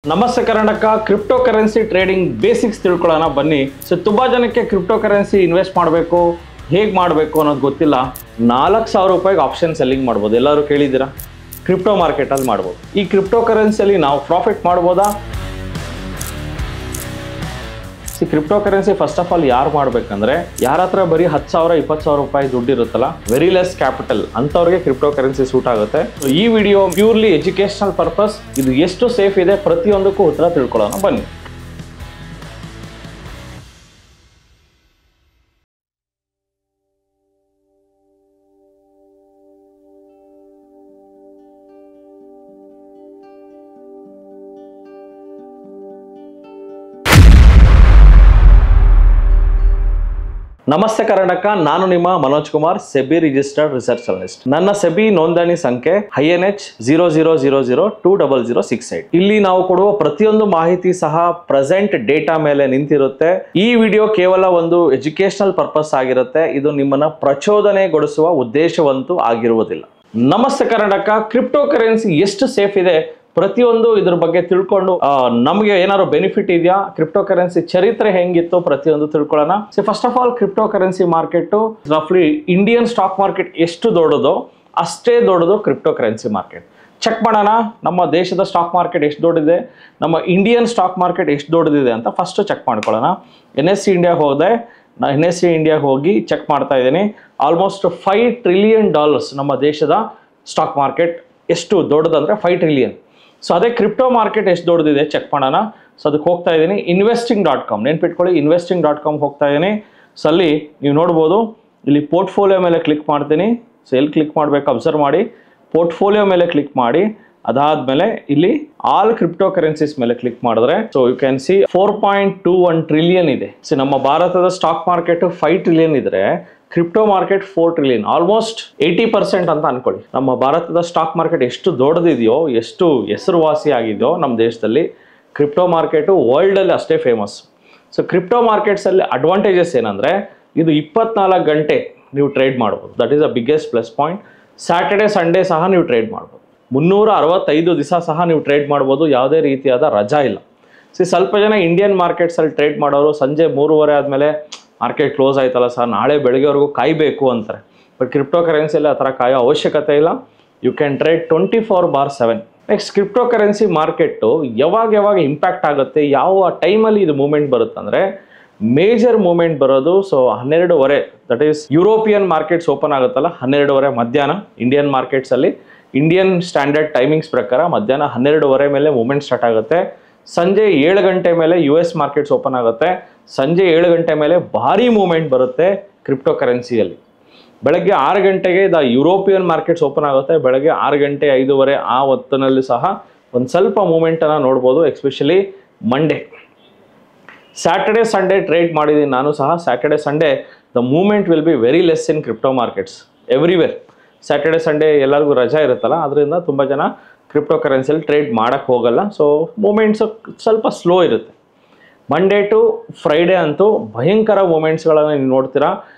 ನಮಸ್ತೆ Karnataka crypto currency trading basics ತಿಳ್ಕೊಳ್ಳೋಣ ಬನ್ನಿ. ಸೊ ತುಂಬಾ ಜನಕ್ಕೆ ಕ್ರಿಪ್ಟೋ ಕರೆನ್ಸಿ ಇನ್ವೆಸ್ಟ್ ಮಾಡಬೇಕು, ಹೇಗೆ ಮಾಡಬೇಕು ಅನ್ನೋದು ಗೊತ್ತಿಲ್ಲ. 4,000 ರೂಪಾಯಿಗೆ ಆಪ್ಷನ್ ಸೆಲ್ಲಿಂಗ್ ಮಾಡ್ಬೋದು. ಎಲ್ಲರೂ ಕೇಳಿದ್ದೀರಾ? ಕ್ರಿಪ್ಟೋ ಮಾರ್ಕೆಟಲ್ಲಿ ಮಾಡ್ಬೋದು. ಈ ಕ್ರಿಪ್ಟೋ ಕರೆನ್ಸಿಯಲ್ಲಿ ನಾವು ಪ್ರಾಫಿಟ್ ಮಾಡ್ಬೋದಾ? Crypto currency first of all ಯಾರು ಮಾಡಬೇಕಂದ್ರೆ, ಯಾರ ಹತ್ರ ಬರೀ 10,000 20,000 ರೂಪಾಯಿ ದುಡ್ಡು ಇರುತ್ತಲ್ಲ, ವೆರಿ ಲೆಸ್ ಕ್ಯಾಪಿಟಲ್ ಅಂಥವ್ರಿಗೆ ಕ್ರಿಪ್ಟೋ ಕರೆನ್ಸಿ ಸೂಟ್ ಆಗುತ್ತೆ. ಈ ವಿಡಿಯೋ ಪ್ಯೂರ್ಲಿ ಎಜುಕೇಶನಲ್ ಪರ್ಪಸ್. ಇದು ಎಷ್ಟು ಸೇಫ್ ಇದೆ ಪ್ರತಿಯೊಂದಕ್ಕೂ ಉತ್ತರ ತಿಳ್ಕೊಳ್ಳೋಣ ಬನ್ನಿ. ನಮಸ್ತೆ ಕರ್ನಾಟಕ, ನಾನು ನಿಮ್ಮ Manoj Kumar, SEBI registered research analyst. ನನ್ನ ಸೆಬಿ ನೋಂದಣಿ ಸಂಖ್ಯೆ INH 00002068. ಇಲ್ಲಿ ನಾವು ಕೊಡುವ ಪ್ರತಿಯೊಂದು ಮಾಹಿತಿ ಸಹ ಪ್ರೆಸೆಂಟ್ ಡೇಟಾ ಮೇಲೆ ನಿಂತಿರುತ್ತೆ. ಈ ವಿಡಿಯೋ ಕೇವಲ ಒಂದು ಎಜುಕೇಶನಲ್ ಪರ್ಪಸ್ ಆಗಿರುತ್ತೆ. ಇದು ನಿಮ್ಮನ್ನ ಪ್ರಚೋದನೆಗೊಳಿಸುವ ಉದ್ದೇಶವಂತೂ ಆಗಿರುವುದಿಲ್ಲ. ನಮಸ್ತೆ ಕರ್ನಾಟಕ, ಕ್ರಿಪ್ಟೋ ಕರೆನ್ಸಿ ಎಷ್ಟು ಸೇಫ್ ಇದೆ ಪ್ರತಿಯೊಂದು ಇದ್ರ ಬಗ್ಗೆ ತಿಳ್ಕೊಂಡು ನಮಗೆ ಏನಾದ್ರು ಬೆನಿಫಿಟ್ ಇದೆಯಾ, ಕ್ರಿಪ್ಟೋ ಕರೆನ್ಸಿ ಚರಿತ್ರೆ ಹೆಂಗಿತ್ತು ಪ್ರತಿಯೊಂದು ತಿಳ್ಕೊಳ್ಳೋಣ. First of all, cryptocurrency market ರಫ್ಲಿ ಇಂಡಿಯನ್ ಸ್ಟಾಕ್ ಮಾರ್ಕೆಟ್ ಎಷ್ಟು ದೊಡ್ಡದೋ ಅಷ್ಟೇ ದೊಡ್ಡದು ಕ್ರಿಪ್ಟೋ ಕರೆನ್ಸಿ ಮಾರ್ಕೆಟ್. ಚೆಕ್ ಮಾಡೋಣ, ನಮ್ಮ ದೇಶದ ಸ್ಟಾಕ್ ಮಾರ್ಕೆಟ್ ಎಷ್ಟು ದೊಡ್ಡದಿದೆ, ನಮ್ಮ ಇಂಡಿಯನ್ ಸ್ಟಾಕ್ ಮಾರ್ಕೆಟ್ ಎಷ್ಟು ದೊಡ್ಡದಿದೆ ಅಂತ ಫಸ್ಟ್ ಚೆಕ್ ಮಾಡ್ಕೊಳ್ಳೋಣ. NSE ಇಂಡಿಯಾಗೆ ಹೋದೆ, NSE ಇಂಡಿಯಾಗೆ ಹೋಗಿ ಚೆಕ್ ಮಾಡ್ತಾ ಇದ್ದೀನಿ. ಆಲ್ಮೋಸ್ಟ್ $5 ಟ್ರಿಲಿಯನ್ ನಮ್ಮ ದೇಶದ ಸ್ಟಾಕ್ ಮಾರ್ಕೆಟ್ ಎಷ್ಟು ದೊಡ್ಡದಂದ್ರೆ 5 ಟ್ರಿಲಿಯನ್. ಸೊ ಅದೇ ಕ್ರಿಪ್ಟೋ ಮಾರ್ಕೆಟ್ ಎಷ್ಟು ದೊಡ್ಡದಿದೆ ಚೆಕ್ ಮಾಡೋಣ. ಸೊ ಅದಕ್ಕೆ ಹೋಗ್ತಾ ಇದ್ದೀನಿ. investing.com ನೆನ್ಪಿಟ್ಕೊಳ್ಳಿ, investing.com ಹೋಗ್ತಾ ಇದ್ದೀನಿ. ಸೊ ಅಲ್ಲಿ ನೀವು ನೋಡ್ಬೋದು, ಇಲ್ಲಿ ಪೋರ್ಟ್ಫೋಲಿಯೋ ಮೇಲೆ ಕ್ಲಿಕ್ ಮಾಡ್ತೀನಿ. ಸೊ ಎಲ್ಲಿ ಕ್ಲಿಕ್ ಮಾಡಬೇಕು ಅಬ್ಸರ್ವ್ ಮಾಡಿ. ಪೋರ್ಟ್ಫೋಲಿಯೋ ಮೇಲೆ ಕ್ಲಿಕ್ ಮಾಡಿ, ಅದಾದ್ಮೇಲೆ ಇಲ್ಲಿ ಆಲ್ ಕ್ರಿಪ್ಟೋ ಕರೆನ್ಸೀಸ್ ಮೇಲೆ ಕ್ಲಿಕ್ ಮಾಡಿದ್ರೆ so you can see 4.21 trillion ಇದೆ. ಸೊ ನಮ್ಮ ಭಾರತದ ಸ್ಟಾಕ್ ಮಾರ್ಕೆಟ್ 5 ಟ್ರಿಲಿಯನ್ ಇದ್ರೆ ಕ್ರಿಪ್ಟೋ ಮಾರ್ಕೆಟ್ 4 ಟ್ರಿಲಿಯನ್, ಆಲ್ಮೋಸ್ಟ್ 80% ಅಂತ ಅನ್ಕೊಳ್ಳಿ. ನಮ್ಮ ಭಾರತದ ಸ್ಟಾಕ್ ಮಾರ್ಕೆಟ್ ಎಷ್ಟು ದೊಡ್ಡದಿದೆಯೋ, ಎಷ್ಟು ಹೆಸರುವಾಸಿ ಆಗಿದೆಯೋ ನಮ್ಮ ದೇಶದಲ್ಲಿ, ಕ್ರಿಪ್ಟೋ ಮಾರ್ಕೆಟು ವರ್ಲ್ಡಲ್ಲಿ ಅಷ್ಟೇ ಫೇಮಸ್. ಸೊ ಕ್ರಿಪ್ಟೋ ಮಾರ್ಕೆಟ್ಸಲ್ಲಿ ಅಡ್ವಾಂಟೇಜಸ್ ಏನಂದರೆ, ಇದು 24 ಗಂಟೆ ನೀವು ಟ್ರೇಡ್ ಮಾಡ್ಬೋದು. That is the biggest plus point. Saturday Sunday ಸಹ ನೀವು ಟ್ರೇಡ್ ಮಾಡ್ಬೋದು. 365 ದಿವಸ ಸಹ ನೀವು ಟ್ರೇಡ್ ಮಾಡ್ಬೋದು. ಯಾವುದೇ ರೀತಿಯಾದ ರಜಾ ಇಲ್ಲ. ಸ್ವಲ್ಪ ಜನ ಇಂಡಿಯನ್ ಮಾರ್ಕೆಟ್ಸಲ್ಲಿ ಟ್ರೇಡ್ ಮಾಡೋರು ಸಂಜೆ 3:30 ಆದಮೇಲೆ ಮಾರ್ಕೆಟ್ ಕ್ಲೋಸ್ ಆಯ್ತಲ್ಲ ಸರ್, ನಾಳೆ ಬೆಳಗ್ಗೆವರೆಗೂ ಕಾಯಬೇಕು ಅಂತಾರೆ. ಬಟ್ ಕ್ರಿಪ್ಟೋ ಕರೆನ್ಸಿಯಲ್ಲಿ ಆ ಥರ ಕಾಯೋ ಅವಶ್ಯಕತೆ ಇಲ್ಲ. You can trade 24/7. Next, cryptocurrency market ಯಾವಾಗ ಇಂಪ್ಯಾಕ್ಟ್ ಆಗುತ್ತೆ, ಯಾವ ಟೈಮಲ್ಲಿ ಇದು ಮೂವ್ಮೆಂಟ್ ಬರುತ್ತೆ ಅಂದರೆ, ಮೇಜರ್ ಮೂವ್ಮೆಂಟ್ ಬರೋದು 12:30, that is European markets open ಆಗುತ್ತಲ್ಲ 12:30 ಮಧ್ಯಾಹ್ನ. ಇಂಡಿಯನ್ ಮಾರ್ಕೆಟ್ಸಲ್ಲಿ ಇಂಡಿಯನ್ ಸ್ಟ್ಯಾಂಡರ್ಡ್ ಟೈಮಿಂಗ್ಸ್ ಪ್ರಕಾರ ಮಧ್ಯಾಹ್ನ 12:30 ಮೇಲೆ ಮೂವ್ಮೆಂಟ್ ಸ್ಟಾರ್ಟ್ ಆಗುತ್ತೆ. ಸಂಜೆ 7 ಗಂಟೆ ಮೇಲೆ US ಮಾರ್ಕೆಟ್ಸ್ ಓಪನ್ ಆಗುತ್ತೆ. ಸಂಜೆ 7 ಗಂಟೆ ಮೇಲೆ ಭಾರಿ ಮೂವ್ಮೆಂಟ್ ಬರುತ್ತೆ ಕ್ರಿಪ್ಟೋ ಕರೆನ್ಸಿಯಲ್ಲಿ. ಬೆಳಗ್ಗೆ 6 ಗಂಟೆಗೆ ಯುರೋಪಿಯನ್ ಮಾರ್ಕೆಟ್ಸ್ ಓಪನ್ ಆಗುತ್ತೆ. ಬೆಳಗ್ಗೆ 6 ಗಂಟೆ 5:30 ಆ ಹೊತ್ತಿನಲ್ಲಿ ಸಹ ಒಂದು ಸ್ವಲ್ಪ ಮೂವ್ಮೆಂಟನ್ನು ನೋಡ್ಬೋದು, especially Monday. Saturday Sunday trade ಮಾಡಿದ್ದೀನಿ ನಾನು ಸಹ. Saturday Sunday the movement will be very less in crypto markets everywhere. Saturday Sunday ಎಲ್ಲರಿಗೂ ರಜಾ ಇರುತ್ತಲ್ಲ, ಅದರಿಂದ ತುಂಬ ಜನ ಕ್ರಿಪ್ಟೋ ಕರೆನ್ಸಿಯಲ್ಲಿ ಟ್ರೇಡ್ ಮಾಡೋಕ್ಕೆ ಹೋಗಲ್ಲ. ಸೊ ಮೂಮೆಂಟ್ಸು ಸ್ವಲ್ಪ ಸ್ಲೋ ಇರುತ್ತೆ. ಮಂಡೇ ಟು ಫ್ರೈಡೇ ಅಂತೂ ಭಯಂಕರ ಮೂಮೆಂಟ್ಸ್ಗಳನ್ನು ನೀವು ನೋಡ್ತೀರಾ.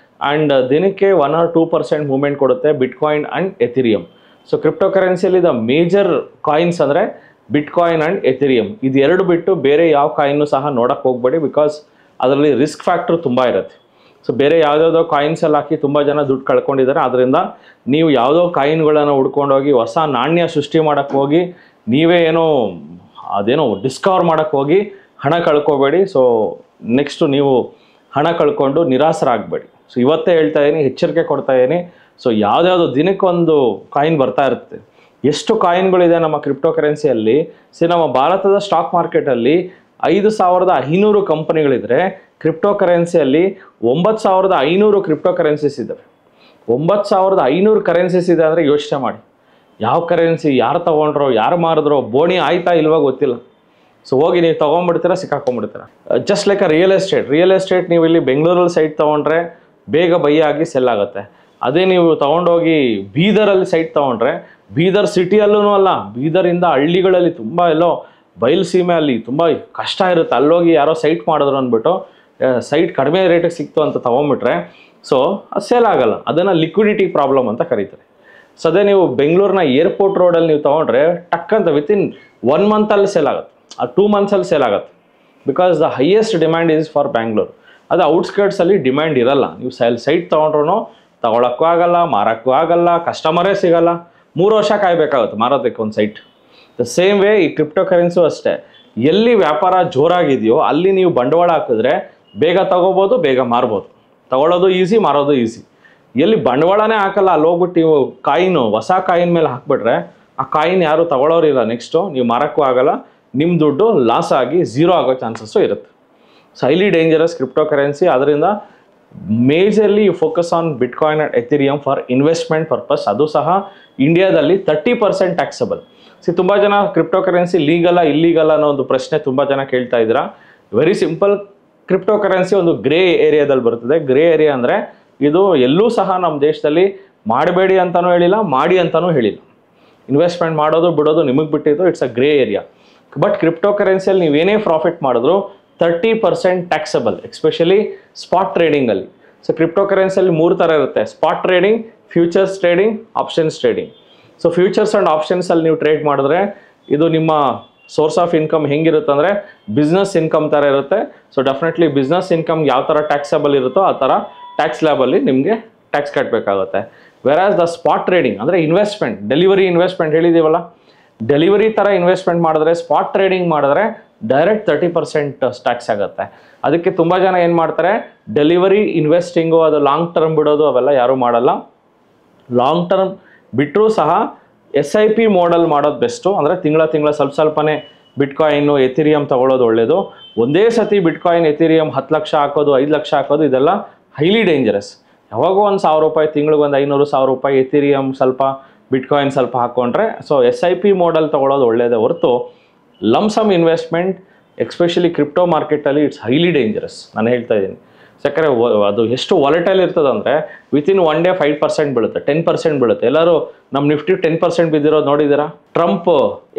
ಆ್ಯಂಡ್ ದಿನಕ್ಕೆ 1 or 2% ಮೂವ್ಮೆಂಟ್ ಕೊಡುತ್ತೆ ಬಿಟ್ಕಾಯಿನ್ ಆ್ಯಂಡ್ ಎಥಿರಿಯಮ್. ಸೊ ಕ್ರಿಪ್ಟೋ ಕರೆನ್ಸಿಯಲ್ಲಿ ದ ಮೇಜರ್ ಕಾಯಿನ್ಸ್ ಅಂದರೆ ಬಿಟ್ಕಾಯಿನ್ ಆ್ಯಂಡ್ ಎಥಿರಿಯಮ್. ಇದು ಎರಡು ಬಿಟ್ಟು ಬೇರೆ ಯಾವ ಕಾಯಿನ್ನು ಸಹ ನೋಡೋಕ್ಕೆ ಹೋಗಬೇಡಿ, ಬಿಕಾಸ್ ಅದರಲ್ಲಿ ರಿಸ್ಕ್ ಫ್ಯಾಕ್ಟ್ರ್ ತುಂಬ ಇರುತ್ತೆ. ಸೊ ಬೇರೆ ಯಾವುದ್ಯಾವುದೋ ಕಾಯಿನ್ಸಲ್ಲಿ ಹಾಕಿ ತುಂಬ ಜನ ದುಡ್ಡು ಕಳ್ಕೊಂಡಿದ್ದಾರೆ. ಆದ್ದರಿಂದ ನೀವು ಯಾವುದೋ ಕಾಯಿನ್ಗಳನ್ನು ಹುಡ್ಕೊಂಡೋಗಿ ಹೊಸ ನಾಣ್ಯ ಸೃಷ್ಟಿ ಮಾಡೋಕ್ಕೆ ಹೋಗಿ ನೀವೇ ಅದೇನೋ ಡಿಸ್ಕವರ್ ಮಾಡೋಕ್ಕೆ ಹೋಗಿ ಹಣ ಕಳ್ಕೊಬೇಡಿ. ಸೊ ನೆಕ್ಸ್ಟು ನೀವು ಹಣ ಕಳ್ಕೊಂಡು ನಿರಾಸರಾಗಬೇಡಿ. ಸೊ ಇವತ್ತೇ ಹೇಳ್ತಾ ಇದ್ದೀನಿ, ಎಚ್ಚರಿಕೆ ಕೊಡ್ತಾ ಇದ್ದೀನಿ. ಸೊ ಯಾವುದ್ಯಾವುದೋ ದಿನಕ್ಕೊಂದು ಕಾಯಿನ್ ಬರ್ತಾ ಇರುತ್ತೆ. ಎಷ್ಟು ಕಾಯಿನ್ಗಳಿದೆ ನಮ್ಮ ಕ್ರಿಪ್ಟೋ ಕರೆನ್ಸಿಯಲ್ಲಿ. ನಮ್ಮ ಭಾರತದ ಸ್ಟಾಕ್ ಮಾರ್ಕೆಟಲ್ಲಿ 5,500 ಕಂಪನಿಗಳಿದ್ರೆ, ಕ್ರಿಪ್ಟೋ ಕರೆನ್ಸಿಯಲ್ಲಿ 9,500 ಕ್ರಿಪ್ಟೋ ಕರೆನ್ಸೀಸ್ ಇದ್ದಾವೆ. 9,500 ಕರೆನ್ಸೀಸ್ ಇದೆ ಅಂದರೆ ಯೋಚನೆ ಮಾಡಿ, ಯಾವ ಕರೆನ್ಸಿ ಯಾರು ತೊಗೊಂಡ್ರೋ, ಯಾರು ಮಾರಿದ್ರೋ, ಬೋಣಿ ಆಯ್ತಾ ಇಲ್ವಾ ಗೊತ್ತಿಲ್ಲ. ಸೊ ಹೋಗಿ ನೀವು ತೊಗೊಂಡ್ಬಿಡ್ತೀರಾ, ಸಿಕ್ಕಾಕೊಂಡ್ಬಿಡ್ತೀರಾ. ಜಸ್ಟ್ ಲೈಕ್ ರಿಯಲ್ ಎಸ್ಟೇಟ್ ನೀವು ಇಲ್ಲಿ ಬೆಂಗಳೂರಲ್ಲಿ ಸೈಟ್ ತೊಗೊಂಡ್ರೆ ಬೇಗ ಬೈ ಆಗಿ ಸೆಲ್ ಆಗುತ್ತೆ. ಅದೇ ನೀವು ತೊಗೊಂಡೋಗಿ ಬೀದರಲ್ಲಿ ಸೈಟ್ ತೊಗೊಂಡ್ರೆ, ಬೀದರ್ ಸಿಟಿಯಲ್ಲೂ ಅಲ್ಲ, ಬೀದರಿಂದ ಹಳ್ಳಿಗಳಲ್ಲಿ ತುಂಬ ಎಲ್ಲೋ ಬಯಲು ಸೀಮೆ ಅಲ್ಲಿ ತುಂಬ ಕಷ್ಟ ಇರುತ್ತೆ. ಅಲ್ಲೋಗಿ ಯಾರೋ ಸೈಟ್ ಮಾಡಿದ್ರು ಅಂದ್ಬಿಟ್ಟು ಸೈಟ್ ಕಡಿಮೆ ರೇಟಿಗೆ ಸಿಕ್ತು ಅಂತ ತೊಗೊಂಡ್ಬಿಟ್ರೆ ಸೊ ಅದು ಸೇಲ್ ಆಗಲ್ಲ. ಅದನ್ನು ಲಿಕ್ವಿಡಿಟಿ ಪ್ರಾಬ್ಲಮ್ ಅಂತ ಕರೀತಾರೆ. ಸೊ ಅದೇ ನೀವು ಬೆಂಗಳೂರಿನ ಏರ್ಪೋರ್ಟ್ ರೋಡಲ್ಲಿ ನೀವು ತೊಗೊಂಡ್ರೆ ಟಕ್ ಅಂತ ವಿತಿನ್ 1 ಮಂತಲ್ಲಿ ಸೇಲ್ ಆಗುತ್ತೆ. ಆ 2 ಮಂತ್ಸಲ್ಲಿ ಸೇಲ್ ಆಗುತ್ತೆ. Because the highest demand is for Bangalore. ಅದು ಔಟ್ಸ್ಕರ್ಟ್ಸಲ್ಲಿ ಡಿಮ್ಯಾಂಡ್ ಇರಲ್ಲ. ನೀವು ಸೈಟ್ ತೊಗೊಂಡ್ರೂ ತೊಗೊಳಕ್ಕೂ ಆಗಲ್ಲ, ಮಾರೋಕ್ಕೂ ಆಗಲ್ಲ, ಕಸ್ಟಮರೇ ಸಿಗಲ್ಲ, 3 ವರ್ಷ ಕಾಯಬೇಕಾಗುತ್ತೆ ಮಾರೋದಕ್ಕೆ ಒಂದು ಸೈಟ್. ದ ಸೇಮ್ ವೇ ಈ ಕ್ರಿಪ್ಟೋ ಕರೆನ್ಸಿಯೂ ಅಷ್ಟೇ. ಎಲ್ಲಿ ವ್ಯಾಪಾರ ಜೋರಾಗಿದೆಯೋ ಅಲ್ಲಿ ನೀವು ಬಂಡವಾಳ ಹಾಕಿದ್ರೆ ಬೇಗ ತಗೋಬೋದು, ಬೇಗ ಮಾರ್ಬೋದು. ತಗೊಳ್ಳೋದು ಈಸಿ, ಮಾರೋದು ಈಸಿ. ಎಲ್ಲಿ ಬಂಡವಾಳನೇ ಹಾಕಲ್ಲ ಅಲ್ಲಿ ಹೋಗ್ಬಿಟ್ಟು ನೀವು ಹೊಸ ಕಾಯಿನ್ ಮೇಲೆ ಹಾಕ್ಬಿಟ್ರೆ ಆ ಕಾಯಿನ್ ಯಾರು ತಗೊಳ್ಳೋರಿಲ್ಲ. ನೆಕ್ಸ್ಟು ನೀವು ಮಾರೋಕ್ಕೂ ಆಗಲ್ಲ, ನಿಮ್ಮ ದುಡ್ಡು ಲಾಸ್ ಆಗಿ ಝೀರೋ ಆಗೋ ಚಾನ್ಸಸ್ಸು ಇರುತ್ತೆ. So highly dangerous cryptocurrency. ಅದರಿಂದ majorly you focus on Bitcoin and Ethereum for investment purpose. ಅದು ಸಹ ಇಂಡಿಯಾದಲ್ಲಿ 30% ಟ್ಯಾಕ್ಸಬಲ್. ತುಂಬ ಜನ ಕ್ರಿಪ್ಟೋ ಕರೆನ್ಸಿ ಲೀಗಲ್ಲ ಇಲ್ಲೀಗಲ್ಲ ಅನ್ನೋ ಒಂದು ಪ್ರಶ್ನೆ ತುಂಬ ಜನ ಕೇಳ್ತಾ ಇದ್ದೀರಾ. Very simple. ಕ್ರಿಪ್ಟೋ ಕರೆನ್ಸಿ ಒಂದು ಗ್ರೇ ಏರಿಯಾದಲ್ಲಿ ಬರ್ತದೆ. ಗ್ರೇ ಏರಿಯಾ ಅಂದರೆ ಇದು ಎಲ್ಲೂ ಸಹ ನಮ್ಮ ದೇಶದಲ್ಲಿ ಮಾಡಬೇಡಿ ಅಂತಲೂ ಹೇಳಿಲ್ಲ, ಮಾಡಿ ಅಂತಲೂ ಹೇಳಿಲ್ಲ. ಇನ್ವೆಸ್ಟ್ಮೆಂಟ್ ಮಾಡೋದು ಬಿಡೋದು ನಿಮಗೆ ಬಿಟ್ಟಿದ್ದು. It's a grey area. But crypto ಕರೆನ್ಸಿಯಲ್ಲಿ ನೀವೇನೇ ಪ್ರಾಫಿಟ್ ಮಾಡಿದ್ರು 30% ಟ್ಯಾಕ್ಸಬಲ್, ಎಸ್ಪೆಷಲಿ ಸ್ಪಾಟ್ ಟ್ರೇಡಿಂಗಲ್ಲಿ. ಸೊ ಕ್ರಿಪ್ಟೋ ಕರೆನ್ಸಿಯಲ್ಲಿ 3 ಥರ ಇರುತ್ತೆ: spot trading, futures trading, options trading. So futures and ಆಪ್ಷನ್ಸಲ್ಲಿ ನೀವು ಟ್ರೇಡ್ ಮಾಡಿದ್ರೆ ಇದು ನಿಮ್ಮ ಸೋರ್ಸ್ ಆಫ್ ಇನ್ಕಮ್ ಹೆಂಗಿರುತ್ತೆ ಅಂದರೆ ಬಿಸ್ನೆಸ್ ಇನ್ಕಮ್ ಥರ ಇರುತ್ತೆ. ಸೊ ಡೆಫಿನೆಟ್ಲಿ ಬಿಸ್ನೆಸ್ ಇನ್ಕಮ್ ಯಾವ ಥರ ಟ್ಯಾಕ್ಸಬಲ್ ಇರುತ್ತೋ ಆ ಥರ ಟ್ಯಾಕ್ಸ್ ಲ್ಯಾಬಲ್ಲಿ ನಿಮಗೆ ಟ್ಯಾಕ್ಸ್ ಕಟ್ಟಬೇಕಾಗುತ್ತೆ. ವೆರಾಸ್ ದ ಸ್ಪಾಟ್ ಟ್ರೇಡಿಂಗ್ ಅಂದರೆ ಇನ್ವೆಸ್ಟ್ಮೆಂಟ್, ಡೆಲಿವರಿ ಇನ್ವೆಸ್ಟ್ಮೆಂಟ್ ಹೇಳಿದ್ದೀವಲ್ಲ, ಡೆಲಿವರಿ ಥರ ಇನ್ವೆಸ್ಟ್ಮೆಂಟ್ ಮಾಡಿದ್ರೆ, ಸ್ಪಾಟ್ ಟ್ರೇಡಿಂಗ್ ಮಾಡಿದ್ರೆ ಡೈರೆಕ್ಟ್ 30% ಟ್ಯಾಕ್ಸ್ ಆಗುತ್ತೆ. ಅದಕ್ಕೆ ತುಂಬ ಜನ ಏನು ಮಾಡ್ತಾರೆ, ಡೆಲಿವರಿ ಇನ್ವೆಸ್ಟಿಂಗು ಅದು ಲಾಂಗ್ ಟರ್ಮ್ ಬಿಡೋದು ಅವೆಲ್ಲ ಯಾರೂ ಮಾಡಲ್ಲ. ಲಾಂಗ್ ಟರ್ಮ್ ಬಿಟ್ಟರೂ ಸಹ SIP ಮೋಡಲ್ ಮಾಡೋದು ಬೆಸ್ಟು. ಅಂದರೆ ತಿಂಗಳ ಸ್ವಲ್ಪನೇ ಬಿಟ್ಕಾಯಿನ್ನು ಎಥೀರಿಯಮ್ ತೊಗೊಳ್ಳೋದು ಒಳ್ಳೆಯದು. ಒಂದೇ ಸತಿ ಬಿಟ್ಕಾಯಿನ್ ಎಥೀರಿಯಮ್ 10 ಲಕ್ಷ ಹಾಕೋದು, 5 ಲಕ್ಷ ಹಾಕೋದು ಇದೆಲ್ಲ ಹೈಲಿ ಡೇಂಜರಸ್. ಯಾವಾಗೋ ಒಂದು ₹1000, ತಿಂಗಳಿಗೆ ಒಂದು 500-1000 ರೂಪಾಯಿ ಎಥೀರಿಯಮ್ ಸ್ವಲ್ಪ, ಬಿಟ್ಕಾಯಿನ್ ಸ್ವಲ್ಪ ಹಾಕ್ಕೊಂಡ್ರೆ ಸೊ SIP ಮೋಡಲ್ ತೊಗೊಳ್ಳೋದು ಒಳ್ಳೆಯದೇ ಹೊರತು ಲಮ್ಸಮ್ ಇನ್ವೆಸ್ಟ್ಮೆಂಟ್ ಎಸ್ಪೆಷಲಿ ಕ್ರಿಪ್ಟೋ ಮಾರ್ಕೆಟಲ್ಲಿ ಇಟ್ಸ್ ಹೈಲಿ ಡೇಂಜರಸ್. ನಾನು ಹೇಳ್ತಾ ಇದ್ದೀನಿ. ಯಾಕಂದರೆ ಅದು ಎಷ್ಟು ವಾಲೆಟೈಲ್ ಇರ್ತದೆ ಅಂದರೆ ವಿತಿನ್ 1 ಡೇ 5% ಬೀಳುತ್ತೆ, 10% ಬೀಳುತ್ತೆ. ಎಲ್ಲರೂ ನಮ್ಮ ನಿಫ್ಟಿ 10% ಬಿದ್ದಿರೋದು ನೋಡಿದ್ದೀರಾ? Trump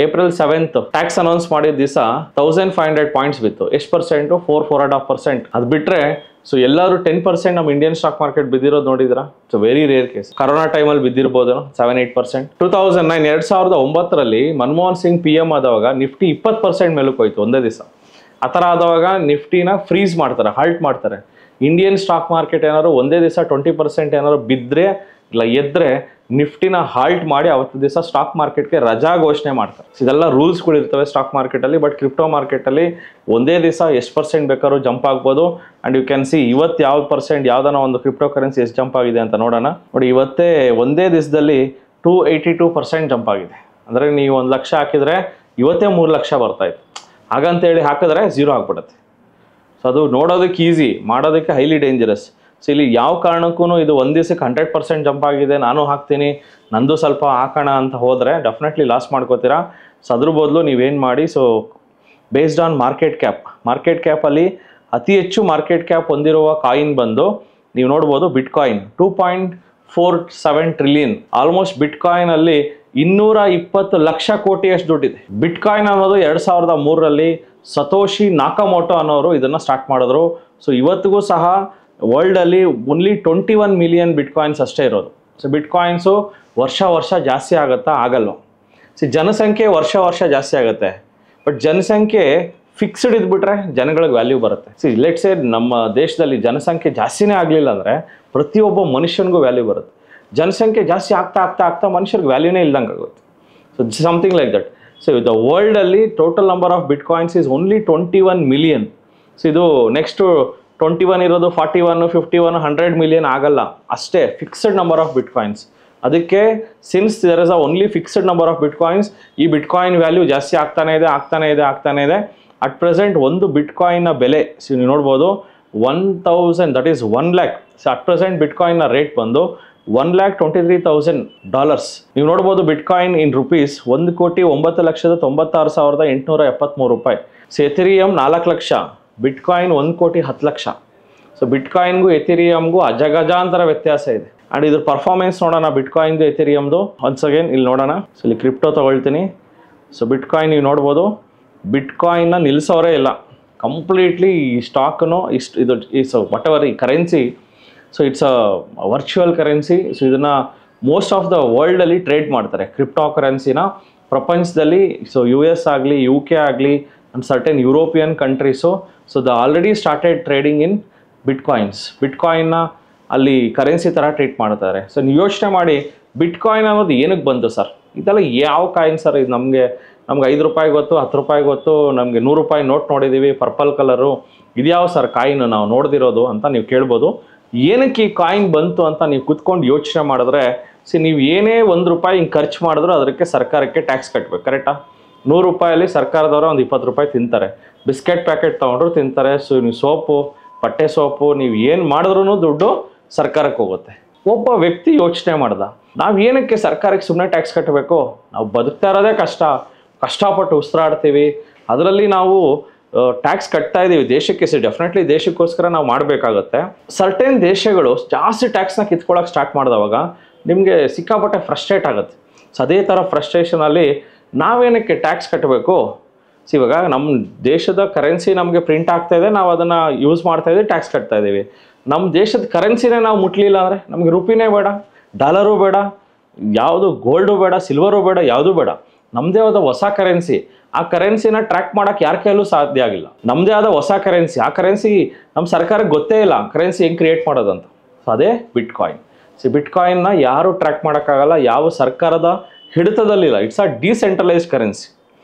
April 7th tax announce ಮಾಡಿದ ದಿವಸ 1500 ಪಾಯಿಂಟ್ಸ್ ಬಿತ್ತು. ಎಷ್ಟು ಪರ್ಸೆಂಟು? 4.5%. ಅದು ಬಿಟ್ಟರೆ ಸೊ ಎಲ್ಲರೂ 10% ನಮ್ಮ ಇಂಡಿಯನ್ ಸ್ಟಾಕ್ ಮಾರ್ಕೆಟ್ ಬಿದ್ದಿರೋದು ನೋಡಿದ್ದೀರಾ? So very rare case. Corona ಟೈಮಲ್ಲಿ ಬಿದ್ದಿರ್ಬೋದು 7-8%. 2009 ಮನಮೋಹನ್ ಸಿಂಗ್ PM ಆದವಾಗ ನಿಫ್ಟಿ 20% ಮೇಲಕ್ಕೆ ಹೋಯ್ತು ಒಂದೇ ದಿವಸ. ಆ ಥರ ಆದವಾಗ ನಿಫ್ಟಿನ ಫ್ರೀಸ್ ಮಾಡ್ತಾರೆ, ಹಾಲ್ಟ್ ಮಾಡ್ತಾರೆ. ಇಂಡಿಯನ್ ಸ್ಟಾಕ್ ಮಾರ್ಕೆಟ್ ಏನಾದ್ರು ಒಂದೇ ದಿವಸ 20% ಏನಾದ್ರು ಬಿದ್ದರೆ ಇಲ್ಲ ಎದ್ದರೆ ನಿಫ್ಟಿನ ಹಾಲ್ಟ್ ಮಾಡಿ ಅವತ್ತು ದಿವಸ ಸ್ಟಾಕ್ ಮಾರ್ಕೆಟ್ಗೆ ರಜಾ ಘೋಷಣೆ ಮಾಡ್ತಾರೆ. ಇದೆಲ್ಲ ರೂಲ್ಸ್ಗಳು ಇರ್ತವೆ ಸ್ಟಾಕ್ ಮಾರ್ಕೆಟಲ್ಲಿ. ಬಟ್ ಕ್ರಿಪ್ಟೋ ಮಾರ್ಕೆಟಲ್ಲಿ ಒಂದೇ ದಿವಸ ಎಷ್ಟು % ಬೇಕಾದ್ರೂ ಜಂಪ್ ಆಗ್ಬೋದು. ಆ್ಯಂಡ್ ಯು ಕ್ಯಾನ್ ಸಿ ಇವತ್ತು ಯಾವ ಪರ್ಸೆಂಟ್ ಯಾವುದಾನ ಒಂದು ಕ್ರಿಪ್ಟೋ ಕರೆನ್ಸಿ ಎಷ್ಟು ಜಂಪ್ ಆಗಿದೆ ಅಂತ ನೋಡೋಣ. ನೋಡಿ, ಇವತ್ತೇ ಒಂದೇ ದಿವಸದಲ್ಲಿ 282% ಜಂಪ್ ಆಗಿದೆ. ಅಂದರೆ ನೀವು 1 ಲಕ್ಷ ಹಾಕಿದರೆ ಇವತ್ತೇ 3 ಲಕ್ಷ ಬರ್ತಾಯಿತ್ತು. ಹಾಗಂತೇಳಿ ಹಾಕಿದ್ರೆ ಝೀರೋ ಆಗಿಬಿಡುತ್ತೆ. ಸೊ ಅದು ನೋಡೋದಕ್ಕೆ ಈಸಿ, ಮಾಡೋದಕ್ಕೆ ಹೈಲಿ ಡೇಂಜರಸ್. ಸೊ ಇಲ್ಲಿ ಯಾವ ಕಾರಣಕ್ಕೂ ಇದು ಒಂದು ದಿವಸಕ್ಕೆ 100% ಜಂಪ್ ಆಗಿದೆ, ನಾನು ಹಾಕ್ತೀನಿ, ನಂದು ಸ್ವಲ್ಪ ಹಾಕೋಣ ಅಂತ ಹೋದರೆ ಡೆಫಿನೆಟ್ಲಿ ಲಾಸ್ ಮಾಡ್ಕೋತೀರಾ. ಸೊ ಅದ್ರ ಬದಲು ನೀವೇನು ಮಾಡಿ, ಸೊ ಬೇಸ್ಡ್ ಆನ್ ಮಾರ್ಕೆಟ್ ಕ್ಯಾಪಲ್ಲಿ ಅತಿ ಹೆಚ್ಚು ಮಾರ್ಕೆಟ್ ಕ್ಯಾಪ್ ಹೊಂದಿರುವ ಕಾಯಿನ್ ಬಂದು ನೀವು ನೋಡ್ಬೋದು ಬಿಟ್ಕಾಯಿನ್ 2.47 ಟ್ರಿಲಿಯನ್. ಆಲ್ಮೋಸ್ಟ್ ಬಿಟ್ಕಾಯಿನಲ್ಲಿ 220 ಲಕ್ಷ ಕೋಟಿಯಷ್ಟು ದುಡ್ಡಿದೆ. ಬಿಟ್ಕಾಯಿನ್ ಅನ್ನೋದು 2003 ಸತೋಶಿ ನಾಕಮೋಟೋ ಅನ್ನೋರು ಇದನ್ನು ಸ್ಟಾರ್ಟ್ ಮಾಡಿದ್ರು. ಸೊ ಇವತ್ತಿಗೂ ಸಹ ವರ್ಲ್ಡಲ್ಲಿ ಓನ್ಲಿ 21 ಮಿಲಿಯನ್ ಬಿಟ್ಕಾಯಿನ್ಸ್ ಅಷ್ಟೇ ಇರೋದು. ಸೊ ಬಿಟ್ಕಾಯಿನ್ಸು ವರ್ಷ ಜಾಸ್ತಿ ಆಗುತ್ತಾ? ಆಗಲ್ಲ. ಸೊ ಜನಸಂಖ್ಯೆ ವರ್ಷ ಜಾಸ್ತಿ ಆಗುತ್ತೆ. ಬಟ್ ಜನಸಂಖ್ಯೆ ಫಿಕ್ಸ್ಡ್ ಇದ್ಬಿಟ್ರೆ ಜನಗಳಿಗೆ ವ್ಯಾಲ್ಯೂ ಬರುತ್ತೆ. ಸಿ ಲೆಟ್ಸ್ ಸೇ ನಮ್ಮ ದೇಶದಲ್ಲಿ ಜನಸಂಖ್ಯೆ ಜಾಸ್ತಿನೇ ಆಗಲಿಲ್ಲ ಅಂದರೆ ಪ್ರತಿಯೊಬ್ಬ ಮನುಷ್ಯನಿಗೂ ವ್ಯಾಲ್ಯೂ ಬರುತ್ತೆ. ಜನಸಂಖ್ಯೆ ಜಾಸ್ತಿ ಆಗ್ತಾ ಮನುಷ್ಯರಿಗೆ ವ್ಯಾಲ್ಯೂನೇ ಇಲ್ದಂಗೆ ಆಗುತ್ತೆ. So something like that. So the ವರ್ಲ್ಡಲ್ಲಿ total number of bitcoins is only 21 million. So ಇದು ನೆಕ್ಸ್ಟು 21 ಇರೋದು 41, 51, 100 ಮಿಲಿಯನ್ ಆಗಲ್ಲ. ಅಷ್ಟೇ ಫಿಕ್ಸ್ಡ್ ನಂಬರ್ ಆಫ್ ಬಿಟ್ಕಾಯಿನ್ಸ್. ಅದಕ್ಕೆ since there is a only fixed number of bitcoins, ಈ ಬಿಟ್ಕಾಯಿನ್ ವ್ಯಾಲ್ಯೂ ಜಾಸ್ತಿ ಆಗ್ತಾನೆ ಇದೆ. ಅಟ್ ಪ್ರೆಸೆಂಟ್ ಒಂದು ಬಿಟ್ಕಾಯಿನ್ನ ಬೆಲೆ ನೀವು ನೋಡ್ಬೋದು 1000, that is 1 lakh. So at present ಬಿಟ್ಕಾಯಿನ್ನ ರೇಟ್ ಬಂದು $1,23,000. ನೀವು ನೋಡ್ಬೋದು ಬಿಟ್ಕಾಯಿನ್ ಇನ್ ರುಪೀಸ್ 1,09,96,873 ರೂಪಾಯಿ. ಸೊ ಎಥೀರಿಯಮ್ 4 ಲಕ್ಷ, ಬಿಟ್ಕಾಯಿನ್ 1,10 ಲಕ್ಷ. ಸೊ ಬಿಟ್ಕಾಯಿನ್ಗೂ ಎಥೀರಿಯಮ್ಗೂ ಅಜಗಜಾಂತರ ವ್ಯತ್ಯಾಸ ಇದೆ. ಆ್ಯಂಡ್ ಇದ್ರ ಪರ್ಫಾರ್ಮೆನ್ಸ್ ನೋಡೋಣ ಬಿಟ್ಕಾಯಿನ್ದು ಎಥೀರಿಯಮ್ದು. ಒನ್ಸ್ ಅಗೇನ್ ಇಲ್ಲಿ ನೋಡೋಣ. ಸೊ ಇಲ್ಲಿ ಕ್ರಿಪ್ಟೋ ತೊಗೊಳ್ತೀನಿ. ಸೊ ಬಿಟ್ಕಾಯಿನ್ ನೀವು ನೋಡ್ಬೋದು, ಬಿಟ್ಕಾಯಿನ್ನ ನಿಲ್ಲಿಸೋರೇ ಇಲ್ಲ ಕಂಪ್ಲೀಟ್ಲಿ. ಈ ಸ್ಟಾಕ್ನು ಇದು ವಾಟ್ ಎವರ್ ಈ currency, so it's a virtual currency. So ಇದನ್ನು ಮೋಸ್ಟ್ ಆಫ್ ದ ವರ್ಲ್ಡಲ್ಲಿ ಟ್ರೇಡ್ ಮಾಡ್ತಾರೆ ಕ್ರಿಪ್ಟೋ ಕರೆನ್ಸಿನ ಪ್ರಪಂಚದಲ್ಲಿ. ಸೊ US ಆಗಲಿ, UK ಆಗಲಿ, and certain European countries. So they already started trading in bitcoins. ಬಿಟ್ಕಾಯಿನ್ನ ಅಲ್ಲಿ ಕರೆನ್ಸಿ ಥರ ಟ್ರೀಟ್ ಮಾಡ್ತಾರೆ. ಸೊ ನೀವು ಯೋಚನೆ ಮಾಡಿ, ಬಿಟ್ಕಾಯಿನ್ ಅನ್ನೋದು ಏನಕ್ಕೆ ಬಂತು ಸರ್? ಇದೆಲ್ಲ ಯಾವ ಕಾಯಿನ್ ಸರ್? ಇದು ನಮಗೆ 5 ರೂಪಾಯಿ ಗೊತ್ತು, 10 ರೂಪಾಯಿ ಗೊತ್ತು, ನಮಗೆ 100 ರೂಪಾಯಿ ನೋಟ್ ನೋಡಿದ್ದೀವಿ ಪರ್ಪಲ್ ಕಲರು, ಇದ್ಯಾವ ಸರ್ ಕಾಯಿನ್ ನಾವು ನೋಡ್ದಿರೋದು ಅಂತ ನೀವು ಕೇಳ್ಬೋದು. ಏನಕ್ಕೆ ಈ ಕಾಯಿನ್ ಬಂತು ಅಂತ ನೀವು ಕುತ್ಕೊಂಡು ಯೋಚನೆ ಮಾಡಿದ್ರೆ, ನೀವು ಏನೇ 1 ರೂಪಾಯಿ ಹಿಂಗೆ ಖರ್ಚು ಮಾಡಿದ್ರು ಅದಕ್ಕೆ ಸರ್ಕಾರಕ್ಕೆ ಟ್ಯಾಕ್ಸ್ ಕಟ್ಟಬೇಕು, ಕರೆಕ್ಟಾ? 100 ರೂಪಾಯಲ್ಲಿ ಸರ್ಕಾರದವರು ಒಂದು 20 ರೂಪಾಯಿ ತಿಂತಾರೆ. ಬಿಸ್ಕೆಟ್ ಪ್ಯಾಕೆಟ್ ತೊಗೊಂಡ್ರು ತಿಂತಾರೆ. ಸೊ ನೀವು ಸೋಪು, ಬಟ್ಟೆ ಸೋಪು, ನೀವು ಏನು ಮಾಡಿದ್ರೂ ದುಡ್ಡು ಸರ್ಕಾರಕ್ಕೆ ಹೋಗುತ್ತೆ. ಒಬ್ಬ ವ್ಯಕ್ತಿ ಯೋಚನೆ ಮಾಡ್ದ, ನಾವು ಏನಕ್ಕೆ ಸರ್ಕಾರಕ್ಕೆ ಸುಮ್ಮನೆ ಟ್ಯಾಕ್ಸ್ ಕಟ್ಟಬೇಕು? ನಾವು ಬದುಕ್ತಾ ಇರೋದೇ ಕಷ್ಟಪಟ್ಟು ಉಸಿರಾಡ್ತೀವಿ, ಅದರಲ್ಲಿ ನಾವು ಟ್ಯಾಕ್ಸ್ ಕಟ್ತಾ ಇದ್ದೀವಿ ದೇಶಕ್ಕೆ. ಡೆಫಿನೆಟ್ಲಿ ದೇಶಕ್ಕೋಸ್ಕರ ನಾವು ಮಾಡಬೇಕಾಗತ್ತೆ. ಸರ್ಟೇನ್ ದೇಶಗಳು ಜಾಸ್ತಿ ಟ್ಯಾಕ್ಸ್ನ ಕಿತ್ಕೊಳ್ಳೋಕೆ ಸ್ಟಾರ್ಟ್ ಮಾಡಿದವಾಗ ನಿಮಗೆ ಸಿಕ್ಕಾಪಟ್ಟೆ ಫ್ರಸ್ಟ್ರೇಟ್ ಆಗುತ್ತೆ. ಸೊ ಅದೇ ಥರ ಫ್ರಸ್ಟ್ರೇಷನಲ್ಲಿ ನಾವೇನಕ್ಕೆ ಟ್ಯಾಕ್ಸ್ ಕಟ್ಟಬೇಕು? ಇವಾಗ ನಮ್ಮ ದೇಶದ ಕರೆನ್ಸಿ ನಮಗೆ ಪ್ರಿಂಟ್ ಆಗ್ತಾ ಇದೆ, ನಾವು ಅದನ್ನು ಯೂಸ್ ಮಾಡ್ತಾ ಇದ್ದೀವಿ, ಟ್ಯಾಕ್ಸ್ ಕಟ್ತಾ ಇದ್ದೀವಿ. ನಮ್ಮ ದೇಶದ ಕರೆನ್ಸಿನೇ ನಾವು ಮುಟ್ಲಿಲ್ಲ ಅಂದರೆ ನಮಗೆ ರೂಪಿನೇ ಬೇಡ, ಡಾಲರು ಬೇಡ, ಯಾವುದು ಗೋಲ್ಡು ಬೇಡ, ಸಿಲ್ವರು ಬೇಡ, ಯಾವುದೂ ಬೇಡ. ನಮ್ಮದೇ ಆದ ಹೊಸ ಕರೆನ್ಸಿ, ಆ ಕರೆನ್ಸಿನ ಟ್ರ್ಯಾಕ್ ಮಾಡೋಕ್ಕೆ ಯಾರ ಕೈಯಲ್ಲೂ ಸಾಧ್ಯ ಆಗಿಲ್ಲ. ನಮ್ಮದೇ ಆದ ಹೊಸ ಕರೆನ್ಸಿ, ಆ ಕರೆನ್ಸಿ ನಮ್ಮ ಸರ್ಕಾರಕ್ಕೆ ಗೊತ್ತೇ ಇಲ್ಲ ಕರೆನ್ಸಿ ಹೆಂಗೆ ಕ್ರಿಯೇಟ್ ಮಾಡೋದಂತ. ಸೊ ಅದೇ ಬಿಟ್ಕಾಯಿನ್. ಬಿಟ್ಕಾಯಿನ್ನ ಯಾರು ಟ್ರ್ಯಾಕ್ ಮಾಡೋಕ್ಕಾಗಲ್ಲ, ಯಾವ ಸರ್ಕಾರದ ಹಿಡಿತದಲ್ಲಿಲ್ಲ. It's a decentralised currency.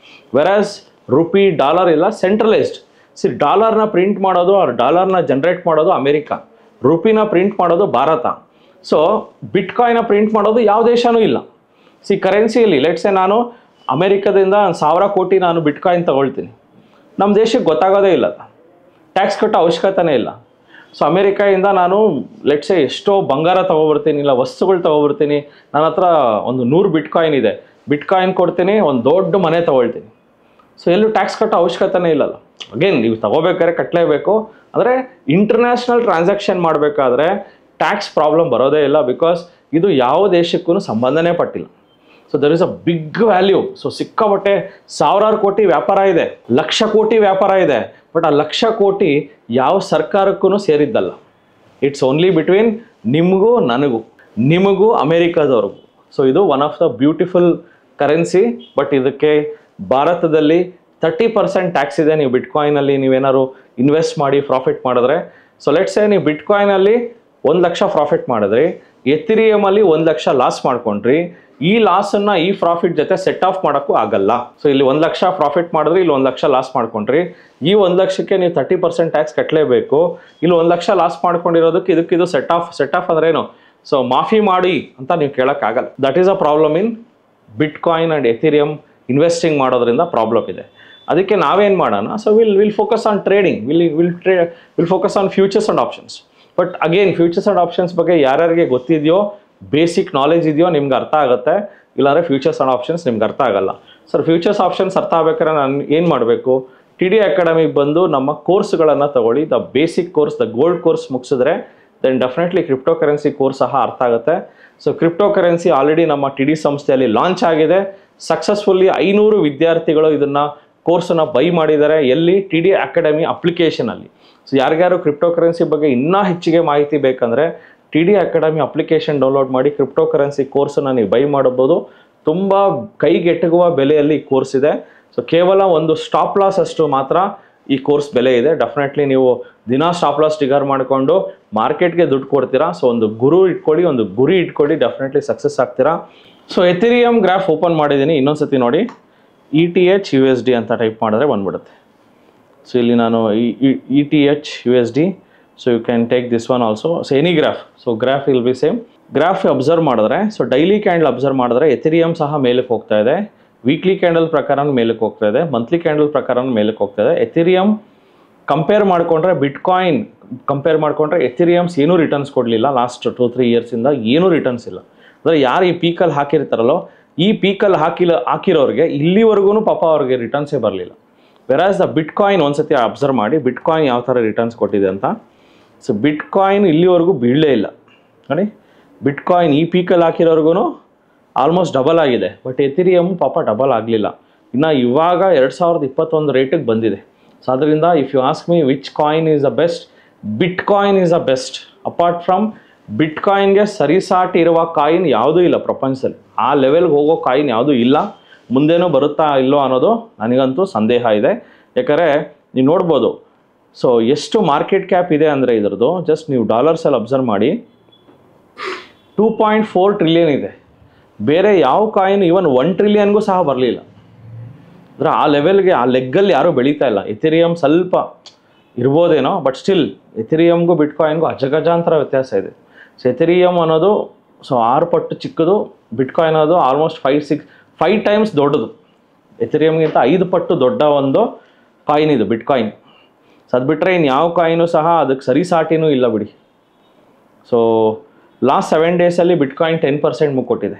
Versus rupee, dollar ಇಲ್ಲ, ಸೆಂಟ್ರಲೈಸ್ಡ್. ಡಾಲರ್ನ ಪ್ರಿಂಟ್ ಮಾಡೋದು, ಡಾಲರ್ನ ಜನರೇಟ್ ಮಾಡೋದು ಅಮೇರಿಕಾ, ರುಪಿನ ಪ್ರಿಂಟ್ ಮಾಡೋದು ಭಾರತ. ಸೊ ಬಿಟ್ಕಾಯಿನ ಪ್ರಿಂಟ್ ಮಾಡೋದು ಯಾವ ದೇಶನೂ ಇಲ್ಲ. ಕರೆನ್ಸಿಯಲ್ಲಿ ಲೆಟ್ಸೆ ನಾನು ಅಮೇರಿಕಾದಿಂದ 1000 ಕೋಟಿ ನಾನು ಬಿಟ್ಕಾಯಿನ್ ತಗೊಳ್ತೀನಿ, ನಮ್ಮ ದೇಶಕ್ಕೆ ಗೊತ್ತಾಗೋದೇ ಇಲ್ಲ, ಟ್ಯಾಕ್ಸ್ ಕಟ್ಟೋ ಅವಶ್ಯಕತೆನೇ ಇಲ್ಲ. ಸೊ ಅಮೇರಿಕಾಯಿಂದ ನಾನು ಲೆಟ್ಸೆ ಎಷ್ಟೋ ಬಂಗಾರ ತೊಗೊಬರ್ತೀನಿ, ಇಲ್ಲ ವಸ್ತುಗಳು ತೊಗೊಬರ್ತೀನಿ, ನನ್ನ ಹತ್ರ ಒಂದು 100 ಬಿಟ್ಕಾಯಿನ್ ಇದೆ, ಬಿಟ್ಕಾಯಿನ್ ಕೊಡ್ತೀನಿ, ಒಂದು ದೊಡ್ಡ ಮನೆ ತೊಗೊಳ್ತೀನಿ. ಸೊ ಎಲ್ಲೂ ಟ್ಯಾಕ್ಸ್ ಕಟ್ಟೋ ಅವಶ್ಯಕತೆನೇ ಇಲ್ಲಲ್ಲ. ಅಗೇನ್ ನೀವು ತಗೋಬೇಕಾದ್ರೆ ಕಟ್ಟಲೇಬೇಕು. ಅಂದರೆ ಇಂಟರ್ನ್ಯಾಷನಲ್ ಟ್ರಾನ್ಸಾಕ್ಷನ್ ಮಾಡಬೇಕಾದ್ರೆ ಟ್ಯಾಕ್ಸ್ ಪ್ರಾಬ್ಲಮ್ ಬರೋದೇ ಇಲ್ಲ, ಬಿಕಾಸ್ ಇದು ಯಾವ ದೇಶಕ್ಕೂ ಸಂಬಂಧನೇ ಪಟ್ಟಿಲ್ಲ. So there is a big value. So ಸಿಕ್ಕಾಪಟ್ಟೆ ಸಾವಿರಾರು ಕೋಟಿ ವ್ಯಾಪಾರ ಇದೆ, ಲಕ್ಷ ಕೋಟಿ ವ್ಯಾಪಾರ ಇದೆ, ಬಟ್ ಆ ಲಕ್ಷ ಕೋಟಿ ಯಾವ ಸರ್ಕಾರಕ್ಕೂ ಸೇರಿದ್ದಲ್ಲ. ಇಟ್ಸ್ ಓನ್ಲಿ ಬಿಟ್ವೀನ್ ನಿಮಗೂ ನನಗೂ, ನಿಮಗೂ ಅಮೇರಿಕಾದವ್ರಿಗೂ. ಸೊ ಇದು one of the beautiful currency. But ಇದಕ್ಕೆ ಭಾರತದಲ್ಲಿ 30% ಟ್ಯಾಕ್ಸ್ ಇದೆ. ನೀವು ಬಿಟ್ಕಾಯಿನಲ್ಲಿ ನೀವೇನಾದ್ರು ಇನ್ವೆಸ್ಟ್ ಮಾಡಿ ಪ್ರಾಫಿಟ್ ಮಾಡಿದ್ರೆ, ಸೊ ಲೆಟ್ಸೇ ನೀವು ಬಿಟ್ಕಾಯಿನಲ್ಲಿ 1 ಲಕ್ಷ ಪ್ರಾಫಿಟ್ ಮಾಡಿದ್ರಿ, ಎಥಿರಿಯಮಲ್ಲಿ 1 ಲಕ್ಷ ಲಾಸ್ ಮಾಡ್ಕೊಂಡ್ರಿ, ಈ ಲಾಸನ್ನು ಈ ಪ್ರಾಫಿಟ್ ಜೊತೆ ಸೆಟ್ ಆಫ್ ಮಾಡೋಕ್ಕೂ ಆಗಲ್ಲ. ಸೊ ಇಲ್ಲಿ 1 ಲಕ್ಷ ಪ್ರಾಫಿಟ್ ಮಾಡಿದ್ರಿ, ಇಲ್ಲಿ 1 ಲಕ್ಷ ಲಾಸ್ ಮಾಡ್ಕೊಂಡ್ರಿ, ಈ 1 ಲಕ್ಷಕ್ಕೆ ನೀವು 30% ಟ್ಯಾಕ್ಸ್ ಕಟ್ಟಲೇಬೇಕು. ಇಲ್ಲಿ 1 ಲಕ್ಷ ಲಾಸ್ ಮಾಡ್ಕೊಂಡಿರೋದಕ್ಕೆ ಇದಕ್ಕಿದು ಸೆಟ್ ಆಫ್ ಅಂದ್ರೆ ಏನು? ಸೊ ಮಾಫಿ ಮಾಡಿ ಅಂತ ನೀವು ಕೇಳೋಕ್ಕಾಗಲ್ಲ. That is a problem in bitcoin and Ethereum investing ಮಾಡೋದ್ರಿಂದ ಪ್ರಾಬ್ಲಮ್ ಇದೆ. ಅದಕ್ಕೆ ನಾವೇನು ಮಾಡೋಣ? So will focus on trading, will focus on futures and options. But again futures and options ಬಗ್ಗೆ ಯಾರ್ಯಾರಿಗೆ ಗೊತ್ತಿದೆಯೋ, ಬೇಸಿಕ್ ನಾಲೆಜ್ ಇದೆಯೋ ನಿಮ್ಗೆ ಅರ್ಥ ಆಗುತ್ತೆ, ಇಲ್ಲಾಂದರೆ ಫ್ಯೂಚರ್ಸ್ ಆ್ಯಂಡ್ ಆಪ್ಷನ್ಸ್ ನಿಮ್ಗೆ ಅರ್ಥ ಆಗಲ್ಲ. ಸರ್ ಫ್ಯೂಚರ್ಸ್ ಆಪ್ಷನ್ಸ್ ಅರ್ಥ ಆಗ್ಬೇಕಾದ್ರೆ ನಾನು ಏನು ಮಾಡಬೇಕು? TD ಅಕಾಡೆಮಿಗೆ ಬಂದು ನಮ್ಮ ಕೋರ್ಸ್ಗಳನ್ನು ತಗೊಳ್ಳಿ. The basic course, the gold course ಮುಗಿಸಿದ್ರೆ then definitely crypto currency course ಸಹ ಅರ್ಥ ಆಗುತ್ತೆ. ಸೊ ಕ್ರಿಪ್ಟೋ ಕರೆನ್ಸಿ ಆಲ್ರೆಡಿ ನಮ್ಮ TD ಸಂಸ್ಥೆಯಲ್ಲಿ ಲಾಂಚ್ ಆಗಿದೆ. ಸಕ್ಸಸ್ಫುಲ್ಲಿ 500 ವಿದ್ಯಾರ್ಥಿಗಳು ಇದನ್ನು ಕೋರ್ಸನ್ನು ಬೈ ಮಾಡಿದ್ದಾರೆ. ಎಲ್ಲಿ? TD ಅಕಾಡೆಮಿ ಅಪ್ಲಿಕೇಶನಲ್ಲಿ. ಸೊ ಯಾರಿಗಾರು ಕ್ರಿಪ್ಟೋ ಕರೆನ್ಸಿ ಬಗ್ಗೆ ಇನ್ನೂ ಹೆಚ್ಚಿಗೆ ಮಾಹಿತಿ ಬೇಕಂದರೆ TD ಅಕಾಡೆಮಿ ಅಪ್ಲಿಕೇಶನ್ ಡೌನ್ಲೋಡ್ ಮಾಡಿ ಕ್ರಿಪ್ಟೋ ಕರೆನ್ಸಿ ಕೋರ್ಸನ್ನು ನೀವು ಬೈ ಮಾಡಬಹುದು. ತುಂಬ ಕೈಗೆಟುಕುವ ಬೆಲೆಯಲ್ಲಿ ಈ ಕೋರ್ಸ್ ಇದೆ. ಸೊ ಕೇವಲ ಒಂದು ಸ್ಟಾಪ್ ಲಾಸ್ ಅಷ್ಟು ಮಾತ್ರ ಈ ಕೋರ್ಸ್ ಬೆಲೆ ಇದೆ. ಡೆಫಿನೆಟ್ಲಿ ನೀವು ದಿನ ಸ್ಟಾಪ್ ಲಾಸ್ ಟ್ರಿಗರ್ ಮಾಡಿಕೊಂಡು ಮಾರ್ಕೆಟ್ಗೆ ದುಡ್ಡು ಕೊಡ್ತೀರಾ. ಸೊ ಒಂದು ಗುರಿ ಇಟ್ಕೊಳ್ಳಿ, ಡೆಫಿನೆಟ್ಲಿ ಸಕ್ಸಸ್ ಆಗ್ತೀರಾ. ಸೊ ಎಥಿರಿಯಮ್ ಗ್ರಾಫ್ ಓಪನ್ ಮಾಡಿದ್ದೀನಿ, ಇನ್ನೊಂದ್ಸತಿ ನೋಡಿ. ETH/USD ಅಂತ ಟೈಪ್ ಮಾಡಿದ್ರೆ ಬಂದ್ಬಿಡುತ್ತೆ. ಸೊ ಇಲ್ಲಿ ನಾನು ETH/USD, so you can take this one also. So any graph, so graph will be same. Graph observe ಮಾಡಿದ್ರೆ, ಸೊ ಡೈಲಿ ಕ್ಯಾಂಡಲ್ ಅಬ್ಸರ್ವ್ ಮಾಡಿದ್ರೆ ಎಥಿರಿಯಮ್ ಸಹ ಮೇಲಕ್ಕೆ ಹೋಗ್ತಾ ಇದೆ, ವೀಕ್ಲಿ ಕ್ಯಾಂಡಲ್ ಪ್ರಕಾರ ಮೇಲಕ್ಕೆ ಹೋಗ್ತಾ ಇದೆ, ಮಂತ್ಲಿ ಕ್ಯಾಂಡಲ್ ಪ್ರಕಾರ ಮೇಲಕ್ಕೆ ಹೋಗ್ತಾ ಇದೆ. ಎಥಿರಿಯಮ್ ಕಂಪೇರ್ ಮಾಡಿಕೊಂಡ್ರೆ, ಬಿಟ್ಕಾಯಿನ್ ಕಂಪೇರ್ ಮಾಡಿಕೊಂಡ್ರೆ ಎಥಿರಿಯಮ್ಸ್ ಏನೂ ರಿಟರ್ನ್ಸ್ ಕೊಡಲಿಲ್ಲ ಲಾಸ್ಟ್ 2-3 ಇಯರ್ಸಿಂದ, ಏನೂ ರಿಟರ್ನ್ಸ್ ಇಲ್ಲ. ಅಂದರೆ ಯಾರು ಈ ಪೀಕಲ್ಲಿ ಹಾಕಿರ್ತಾರಲ್ಲೋ, ಈ ಪೀಕಲ್ಲಿ ಹಾಕಿರೋರಿಗೆ ಇಲ್ಲಿವರೆಗೂ ಪಾಪ ಅವ್ರಿಗೆ ರಿಟರ್ನ್ಸೇ ಬರಲಿಲ್ಲ. ವೆರಾಸ್ ದ ಬಿಟ್ಕಾಯಿನ್ ಒಂದ್ಸತಿ ಅಬ್ಸರ್ವ್ ಮಾಡಿ, ಬಿಟ್ಕಾಯಿನ್ ಯಾವ ಥರ ರಿಟರ್ನ್ಸ್ ಕೊಟ್ಟಿದೆ ಅಂತ. ಸೊ ಬಿಟ್ಕಾಯಿನ್ ಇಲ್ಲಿವರೆಗೂ ಬೀಳಲೇ ಇಲ್ಲ ನೋಡಿ. ಬಿಟ್ಕಾಯಿನ್ ಈ ಪೀಕಲ್ಲಿ ಹಾಕಿರೋರ್ಗು ಆಲ್ಮೋಸ್ಟ್ ಡಬಲ್ ಆಗಿದೆ, ಬಟ್ ಎಥಿರಿಯಮ್ ಪಾಪ ಡಬಲ್ ಆಗಲಿಲ್ಲ. ಇನ್ನು ಇವಾಗ 2021 ರೇಟಿಗೆ ಬಂದಿದೆ. ಸೊ ಅದರಿಂದ if you ask me which coin is the best, bitcoin is the best. Apart from ಬಿಟ್ಕಾಯಿನ್ಗೆ ಸರಿಸಾಟಿ ಇರುವ ಕಾಯಿನ್ ಯಾವುದೂ ಇಲ್ಲ ಪ್ರಪಂಚದಲ್ಲಿ. ಆ ಲೆವೆಲ್ಗೆ ಹೋಗೋ ಕಾಯಿನ್ ಯಾವುದೂ ಇಲ್ಲ. ಮುಂದೇನೂ ಬರುತ್ತಾ ಇಲ್ಲೋ ಅನ್ನೋದು ನನಗಂತೂ ಸಂದೇಹ ಇದೆ. ಯಾಕಂದರೆ ನೀವು ನೋಡ್ಬೋದು. ಸೊ ಎಷ್ಟು ಮಾರ್ಕೆಟ್ ಕ್ಯಾಪ್ ಇದೆ ಅಂದರೆ ಇದ್ರದ್ದು ಜಸ್ಟ್ ನೀವು ಡಾಲರ್ಸಲ್ಲಿ ಅಬ್ಸರ್ವ್ ಮಾಡಿ 2.4 ಟ್ರಿಲಿಯನ್ ಇದೆ. ಬೇರೆ ಯಾವ ಕಾಯಿನ್ ಈವನ್ 1 ಟ್ರಿಲಿಯನ್ಗೂ ಸಹ ಬರಲಿಲ್ಲ. ಅಂದರೆ ಆ ಲೆವೆಲ್ಗೆ ಆ ಲೆಗ್ಗಲ್ಲಿ ಯಾರೂ ಬೆಳೀತಾ ಇಲ್ಲ. ಎಥೆರಿಯಮ್ ಸ್ವಲ್ಪ ಇರ್ಬೋದೇನೋ, ಬಟ್ ಸ್ಟಿಲ್ ಎಥೆರಿಯಮ್ಗೂ ಬಿಟ್ಕಾಯಿನ್ಗೂ ಅಜಗಜಾಂತರ ವ್ಯತ್ಯಾಸ ಇದೆ. ಸೊ ಎಥೆರಿಯಮ್ ಅನ್ನೋದು 6 ಪಟ್ಟು ಚಿಕ್ಕದು, ಬಿಟ್ಕಾಯಿನ್ ಅನ್ನೋದು ಆಲ್ಮೋಸ್ಟ್ 5 ಟೈಮ್ಸ್ ದೊಡ್ಡದು. ಎಥೆರಿಯಮ್ಗಿಂತ 5 ಪಟ್ಟು ದೊಡ್ಡ ಒಂದು ಕಾಯಿನ್ ಇದು ಬಿಟ್ಕಾಯಿನ್. ಸೊ ಅದು ಬಿಟ್ಟರೆ ಇನ್ನು ಯಾವ ಕಾಯಿನೂ ಸಹ ಅದಕ್ಕೆ ಸರಿಸಾಟಿನೂ ಇಲ್ಲ ಬಿಡಿ. ಸೊ ಲಾಸ್ಟ್ 7 ಡೇಸಲ್ಲಿ ಬಿಟ್ಕಾಯಿನ್ 10% ಮೂವ್ ಕೊಟ್ಟಿದೆ.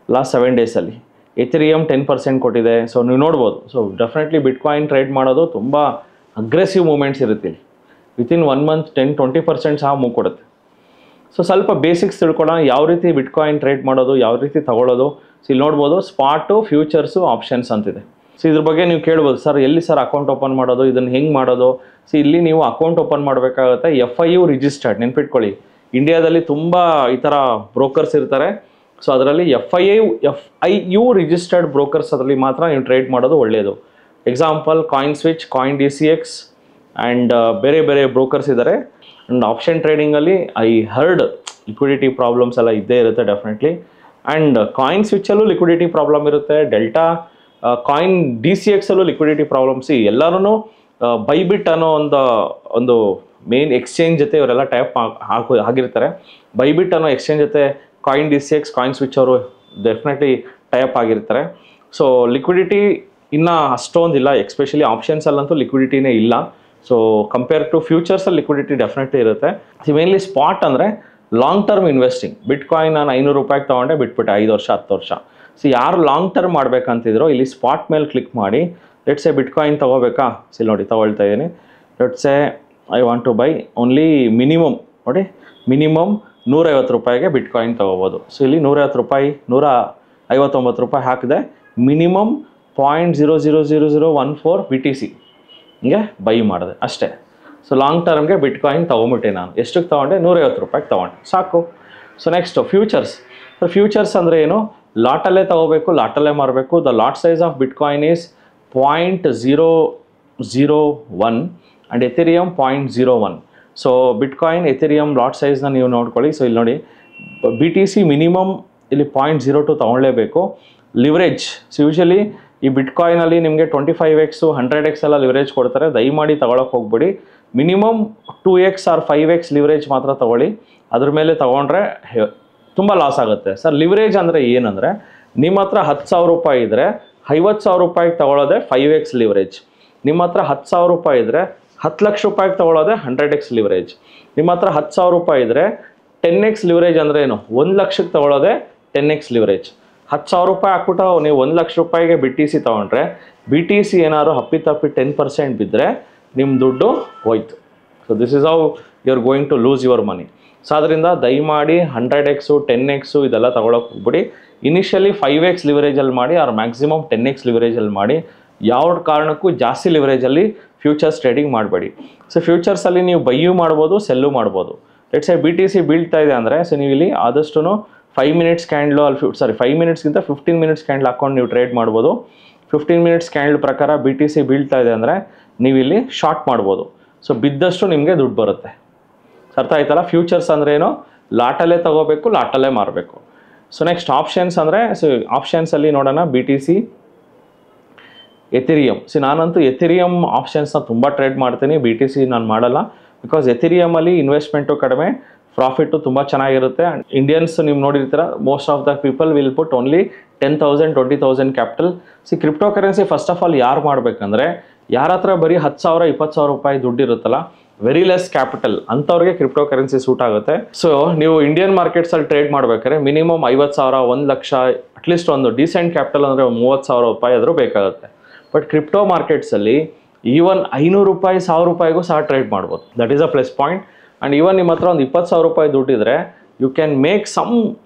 ಲಾಸ್ಟ್ 7 ಡೇಸಲ್ಲಿ ಎಥೆರಿಯಮ್ 10% ಕೊಟ್ಟಿದೆ. ಸೊ ನೀವು ನೋಡ್ಬೋದು. ಸೊ ಡೆಫಿನೆಟ್ಲಿ ಬಿಟ್ಕಾಯಿನ್ ಟ್ರೇಡ್ ಮಾಡೋದು ತುಂಬ ಅಗ್ರೆಸಿವ್ ಮೂಮೆಂಟ್ಸ್ ಇರುತ್ತೆ ಇಲ್ಲಿ. ವಿತಿನ್ 1 ಮಂತ್ 10-20% ಸಹ ಮೂವ್ ಕೊಡುತ್ತೆ. ಸೊ ಸ್ವಲ್ಪ ಬೇಸಿಕ್ಸ್ ತಿಳ್ಕೊಳ್ಳೋಣ, ಯಾವ ರೀತಿ ಬಿಟ್ಕಾಯಿನ್ ಟ್ರೇಡ್ ಮಾಡೋದು, ಯಾವ ರೀತಿ ತಗೊಳ್ಳೋದು. ಸೊ ಇಲ್ಲಿ ನೋಡ್ಬೋದು ಸ್ಪಾಟು, ಫ್ಯೂಚರ್ಸು, ಆಪ್ಷನ್ಸ್ ಅಂತಿದೆ. ಸೊ ಇದ್ರ ಬಗ್ಗೆ ನೀವು ಕೇಳ್ಬೋದು, ಸರ್ ಎಲ್ಲಿ ಸರ್ ಅಕೌಂಟ್ ಓಪನ್ ಮಾಡೋದು, ಇದನ್ನು ಹೆಂಗೆ ಮಾಡೋದು. ಸೊ ಇಲ್ಲಿ ನೀವು ಅಕೌಂಟ್ ಓಪನ್ ಮಾಡಬೇಕಾಗುತ್ತೆ. FIU ರಿಜಿಸ್ಟರ್ಡ್, ನೆನ್ಪಿಟ್ಕೊಳ್ಳಿ. ಇಂಡಿಯಾದಲ್ಲಿ ತುಂಬ ಈ ಥರ ಬ್ರೋಕರ್ಸ್ ಇರ್ತಾರೆ. ಸೊ ಅದರಲ್ಲಿ FIU ರಿಜಿಸ್ಟರ್ಡ್ ಬ್ರೋಕರ್ಸ್ ಅದರಲ್ಲಿ ಮಾತ್ರ ನೀವು ಟ್ರೇಡ್ ಮಾಡೋದು ಒಳ್ಳೆಯದು. Example CoinSwitch, coin DCX and ಬೇರೆ ಬೇರೆ ಬ್ರೋಕರ್ಸ್ ಇದ್ದಾರೆ. ಆ್ಯಂಡ್ ಆಪ್ಷನ್ ಟ್ರೇಡಿಂಗಲ್ಲಿ ಐ ಹರ್ಡ್ ಲಿಕ್ವಿಡಿಟಿ ಪ್ರಾಬ್ಲಮ್ಸ್ ಎಲ್ಲ ಇದ್ದೇ ಇರುತ್ತೆ ಡೆಫಿನೆಟ್ಲಿ. ಆ್ಯಂಡ್ ಕಾಯಿನ್ ಸ್ವಿಚ್ಚಲ್ಲೂ ಲಿಕ್ವಿಡಿಟಿ ಪ್ರಾಬ್ಲಮ್ ಇರುತ್ತೆ. ಡೆಲ್ಟಾ ಕಾಯಿನ್ DCXಲ್ಲೂ ಲಿಕ್ವಿಡಿಟಿ ಪ್ರಾಬ್ಲಮ್ಸ್. ಎಲ್ಲರೂ ಬೈಬಿಟ್ ಅನ್ನೋ ಒಂದು ಮೇನ್ ಎಕ್ಸ್ಚೇಂಜ್ ಜೊತೆ ಇವರೆಲ್ಲ ಟೈಪ್ ಆಗಿರ್ತಾರೆ. ಬೈಬಿಟ್ ಅನ್ನೋ ಎಕ್ಸ್ಚೇಂಜ್ ಜೊತೆ ಕಾಯಿನ್ DCX, ಕಾಯಿನ್ ಸ್ವಿಚ್ ಅವರು ಡೆಫಿನೆಟ್ಲಿ ಟೈಪ್ ಆಗಿರ್ತಾರೆ. ಸೊ ಲಿಕ್ವಿಡಿಟಿ ಇನ್ನೂ ಅಷ್ಟೊಂದಿಲ್ಲ, ಎಕ್ಸ್ಪೆಷಲಿ ಆಪ್ಷನ್ಸಲ್ಲಂತೂ ಲಿಕ್ವಿಡಿಟಿನೇ ಇಲ್ಲ. ಸೊ ಕಂಪೇರ್ ಟು ಫ್ಯೂಚರ್ಸಲ್ಲಿ ಲಿಕ್ವಿಡಿಟಿ ಡೆಫಿನೆಟ್ಲಿ ಇರುತ್ತೆ. ಮೇನ್ಲಿ ಸ್ಪಾಟ್ ಅಂದರೆ ಲಾಂಗ್ ಟರ್ಮ್ ಇನ್ವೆಸ್ಟಿಂಗ್. ಬಿಟ್ಕಾಯಿನ್ ನಾನು 500 ರೂಪಾಯಿಗೆ ತೊಗೊಂಡೆ, ಬಿಟ್ಬಿಟ್ಟೆ 5 ವರ್ಷ 10 ವರ್ಷ. ಸೊ ಯಾರು ಲಾಂಗ್ ಟರ್ಮ್ ಮಾಡಬೇಕಂತಿದ್ರು ಇಲ್ಲಿ ಸ್ಪಾಟ್ ಮೇಲೆ ಕ್ಲಿಕ್ ಮಾಡಿ. ಲೆಟ್ಸ್ ಎ ಬಿಟ್ಕಾಯಿನ್ ತೊಗೋಬೇಕಾ, ಇಲ್ಲಿ ನೋಡಿ ತೊಗೊಳ್ತಾ ಇದ್ದೀನಿ. Let's a I want to buy only minimum, ನೋಡಿ ಮಿನಿಮಮ್ 150 ರೂಪಾಯಿಗೆ ಬಿಟ್ಕಾಯಿನ್ ತೊಗೋಬೋದು. ಸೊ ಇಲ್ಲಿ 150 ರೂಪಾಯಿ, 159 ರೂಪಾಯಿ ಹಾಕಿದೆ. ಮಿನಿಮಮ್ 0.000014 BTC ಹಿಂಗೆ ಬೈ ಮಾಡಿದೆ ಅಷ್ಟೇ. ಸೊ ಲಾಂಗ್ ಟರ್ಮ್ಗೆ ಬಿಟ್ಕಾಯಿನ್ ತೊಗೊಂಬಿಟ್ಟೆ ನಾನು. ಎಷ್ಟಕ್ಕೆ ತೊಗೊಂಡೆ? 150 ರೂಪಾಯಿಗೆ ತೊಗೊಂಡೆ, ಸಾಕು. So next futures. So futures ಅಂದರೆ ಏನು? ಲಾಟಲ್ಲೇ ತೊಗೋಬೇಕು, ಲಾಟಲ್ಲೇ ಮಾರಬೇಕು. The lot size of bitcoin is 0.001 and Ethereum 0.01. So bitcoin, Ethereum lot ಸೈಜ್ನ ನೀವು ನೋಡ್ಕೊಳ್ಳಿ. ಸೊ ಇಲ್ಲಿ ನೋಡಿ BTC ಮಿನಿಮಮ್ ಇಲ್ಲಿ 0.02 ತೊಗೊಳ್ಳೇಬೇಕು. ಲಿವರೇಜ್, ಸೊ ಯೂಶಲಿ ಈ ಬಿಟ್ಕಾಯಿನಲ್ಲಿ ನಿಮಗೆ 25x 100x ಎಲ್ಲ ಲಿವರೇಜ್ ಕೊಡ್ತಾರೆ. ದಯಮಾಡಿ ತಗೊಳಕ್ಕೆ ಹೋಗ್ಬಿಡಿ. Minimum 2x R 5x leverage ಮಾತ್ರ ತೊಗೊಳ್ಳಿ. ಅದ್ರ ಮೇಲೆ ತೊಗೊಂಡ್ರೆ ತುಂಬ ಲಾಸ್ ಆಗುತ್ತೆ. ಸರ್ ಲಿವರೇಜ್ ಅಂದರೆ ಏನಂದರೆ, ನಿಮ್ಮ ಹತ್ರ 10,000 ರೂಪಾಯಿ ಇದ್ದರೆ 50,000 ರೂಪಾಯಿಗೆ ತೊಗೊಳ್ಳೋದೆ 5x ಲಿವರೇಜ್. ನಿಮ್ಮ ಹತ್ರ 10,000 ರೂಪಾಯಿ ಇದ್ದರೆ 10 ಲಕ್ಷ ರೂಪಾಯಿಗೆ ತೊಗೊಳ್ಳೋದೆ 100x ಲಿವರೇಜ್. ನಿಮ್ಮ ಹತ್ರ 10,000 ರೂಪಾಯಿ ಇದ್ದರೆ 10x ಲಿವರೇಜ್ ಅಂದರೆ ಏನು? 1 ಲಕ್ಷಕ್ಕೆ ತೊಗೊಳ್ಳೋದೆ 10x ಲಿವರೇಜ್. 10,000 ರೂಪಾಯಿ ಹಾಕ್ಬಿಟ್ಟು ನೀವು 1 ಲಕ್ಷ ರೂಪಾಯಿಗೆ BTC ತೊಗೊಂಡ್ರೆ, BTC ಏನಾದ್ರು ಹಪ್ಪಿತಪ್ಪಿ 10% ಬಿದ್ದರೆ ನಿಮ್ಮ ದುಡ್ಡು ಹೋಯ್ತು. So this is how you are going to lose your money. So ಅದರಿಂದ ದಯಮಾಡಿ 100x 10x ಇದೆಲ್ಲ ತೊಗೊಳಕ್ಕೆ ಹೋಗ್ಬಿಡಿ. ಇನಿಷಿಯಲಿ 5x ಲಿವರೇಜಲ್ಲಿ ಮಾಡಿ, ಆರ್ ಮ್ಯಾಕ್ಸಿಮಮ್ 10x ಲಿವರೇಜಲ್ಲಿ ಮಾಡಿ. ಯಾವ ಕಾರಣಕ್ಕೂ ಜಾಸ್ತಿ ಲಿವರೇಜಲ್ಲಿ ಫ್ಯೂಚರ್ಸ್ ಟ್ರೇಡಿಂಗ್ ಮಾಡಬೇಡಿ. ಸೊ ಫ್ಯೂಚರ್ಸಲ್ಲಿ ನೀವು ಬೈಯೂ ಮಾಡ್ಬೋದು, ಸೆಲ್ಲು ಮಾಡ್ಬೋದು. ಲೆಟ್ಸ್ ಎ BTC ಬೀಳ್ತಾ ಇದೆ ಅಂದರೆ, ಸೊ ನೀವು ಇಲ್ಲಿ ಆದಷ್ಟು 5 ಮಿನಿಟ್ಸ್ ಕ್ಯಾಂಡ್ಲು ಅಲ್ಲಿ 5 ಮಿನಿಟ್ಸ್ಗಿಂತ 15 ಮಿನಿಟ್ಸ್ ಕ್ಯಾಂಡ್ಲ್ ಹಾಕ್ಕೊಂಡು ನೀವು ಟ್ರೇಡ್ ಮಾಡ್ಬೋದು. 15 ಮಿನಿಟ್ಸ್ ಕ್ಯಾಂಡ್ಲ್ ಪ್ರಕಾರ BTC ಬೀಳ್ತಾ ಇದೆ ಅಂದರೆ ನೀವು ಇಲ್ಲಿ ಶಾರ್ಟ್ ಮಾಡ್ಬೋದು. ಸೊ ಬಿದ್ದಷ್ಟು ನಿಮಗೆ ದುಡ್ಡು ಬರುತ್ತೆ. ಅರ್ಥ ಆಯ್ತಲ್ಲ? ಫ್ಯೂಚರ್ಸ್ ಅಂದರೆ ಏನು? ಲಾಟಲ್ಲೇ ತೊಗೋಬೇಕು, ಲಾಟಲ್ಲೇ ಮಾರಬೇಕು. ಸೊ ನೆಕ್ಸ್ಟ್ ಆಪ್ಷನ್ಸ್ ಅಂದರೆ, ಸೊ ಆಪ್ಷನ್ಸಲ್ಲಿ ನೋಡೋಣ BTC, ಎಥೆರಿಯಮ್. ಸೊ ನಾನಂತೂ ಎಥೆರಿಯಮ್ ಆಪ್ಷನ್ಸ್ನ ತುಂಬ ಟ್ರೇಡ್ ಮಾಡ್ತೀನಿ, BTC ನಾನು ಮಾಡಲ್ಲ. ಬಿಕಾಸ್ ಎಥೆರಿಯಮಲ್ಲಿ ಇನ್ವೆಸ್ಟ್ಮೆಂಟು ಕಡಿಮೆ, ಪ್ರಾಫಿಟ್ಟು ತುಂಬ ಚೆನ್ನಾಗಿರುತ್ತೆ. ಇಂಡಿಯನ್ಸ್ ನೀವು ನೋಡಿರ್ತೀರ, most of the people will put only 10,000 20,000 capital. See crypto currency first of all ಯಾರು ಮಾಡಬೇಕಂದ್ರೆ, ಯಾರ ಹತ್ರ ಬರೀ 10,000 20,000 ರೂಪಾಯಿ ದುಡ್ಡು ಇರುತ್ತಲ್ಲ, ವೆರಿ ಲೆಸ್ ಕ್ಯಾಪಿಟಲ್, ಅಂಥವ್ರಿಗೆ ಕ್ರಿಪ್ಟೋ ಕರೆನ್ಸಿ ಸೂಟ್ ಆಗುತ್ತೆ. ಸೊ ನೀವು ಇಂಡಿಯನ್ ಮಾರ್ಕೆಟ್ಸಲ್ಲಿ ಟ್ರೇಡ್ ಮಾಡ್ಬೇಕಾದ್ರೆ ಮಿನಿಮಮ್ 50,000 1 ಲಕ್ಷ ಅಟ್ಲೀಸ್ಟ್ ಒಂದು ಡೀಸೆಂಟ್ ಕ್ಯಾಪಿಟಲ್ ಅಂದರೆ 30,000 ರೂಪಾಯಿ ಆದರೂ ಬೇಕಾಗುತ್ತೆ. ಬಟ್ ಕ್ರಿಪ್ಟೋ ಮಾರ್ಕೆಟ್ಸಲ್ಲಿ ಈವನ್ 500 ರೂಪಾಯಿ 1,000 ರೂಪಾಯಿಗೂ ಸಹ ಟ್ರೇಡ್ ಮಾಡ್ಬೋದು. That is a plus point. And even ನಿಮ್ಮ ಹತ್ರ ಒಂದು 20,000 ರೂಪಾಯಿ ದುಡ್ಡಿದ್ರೆ you can make some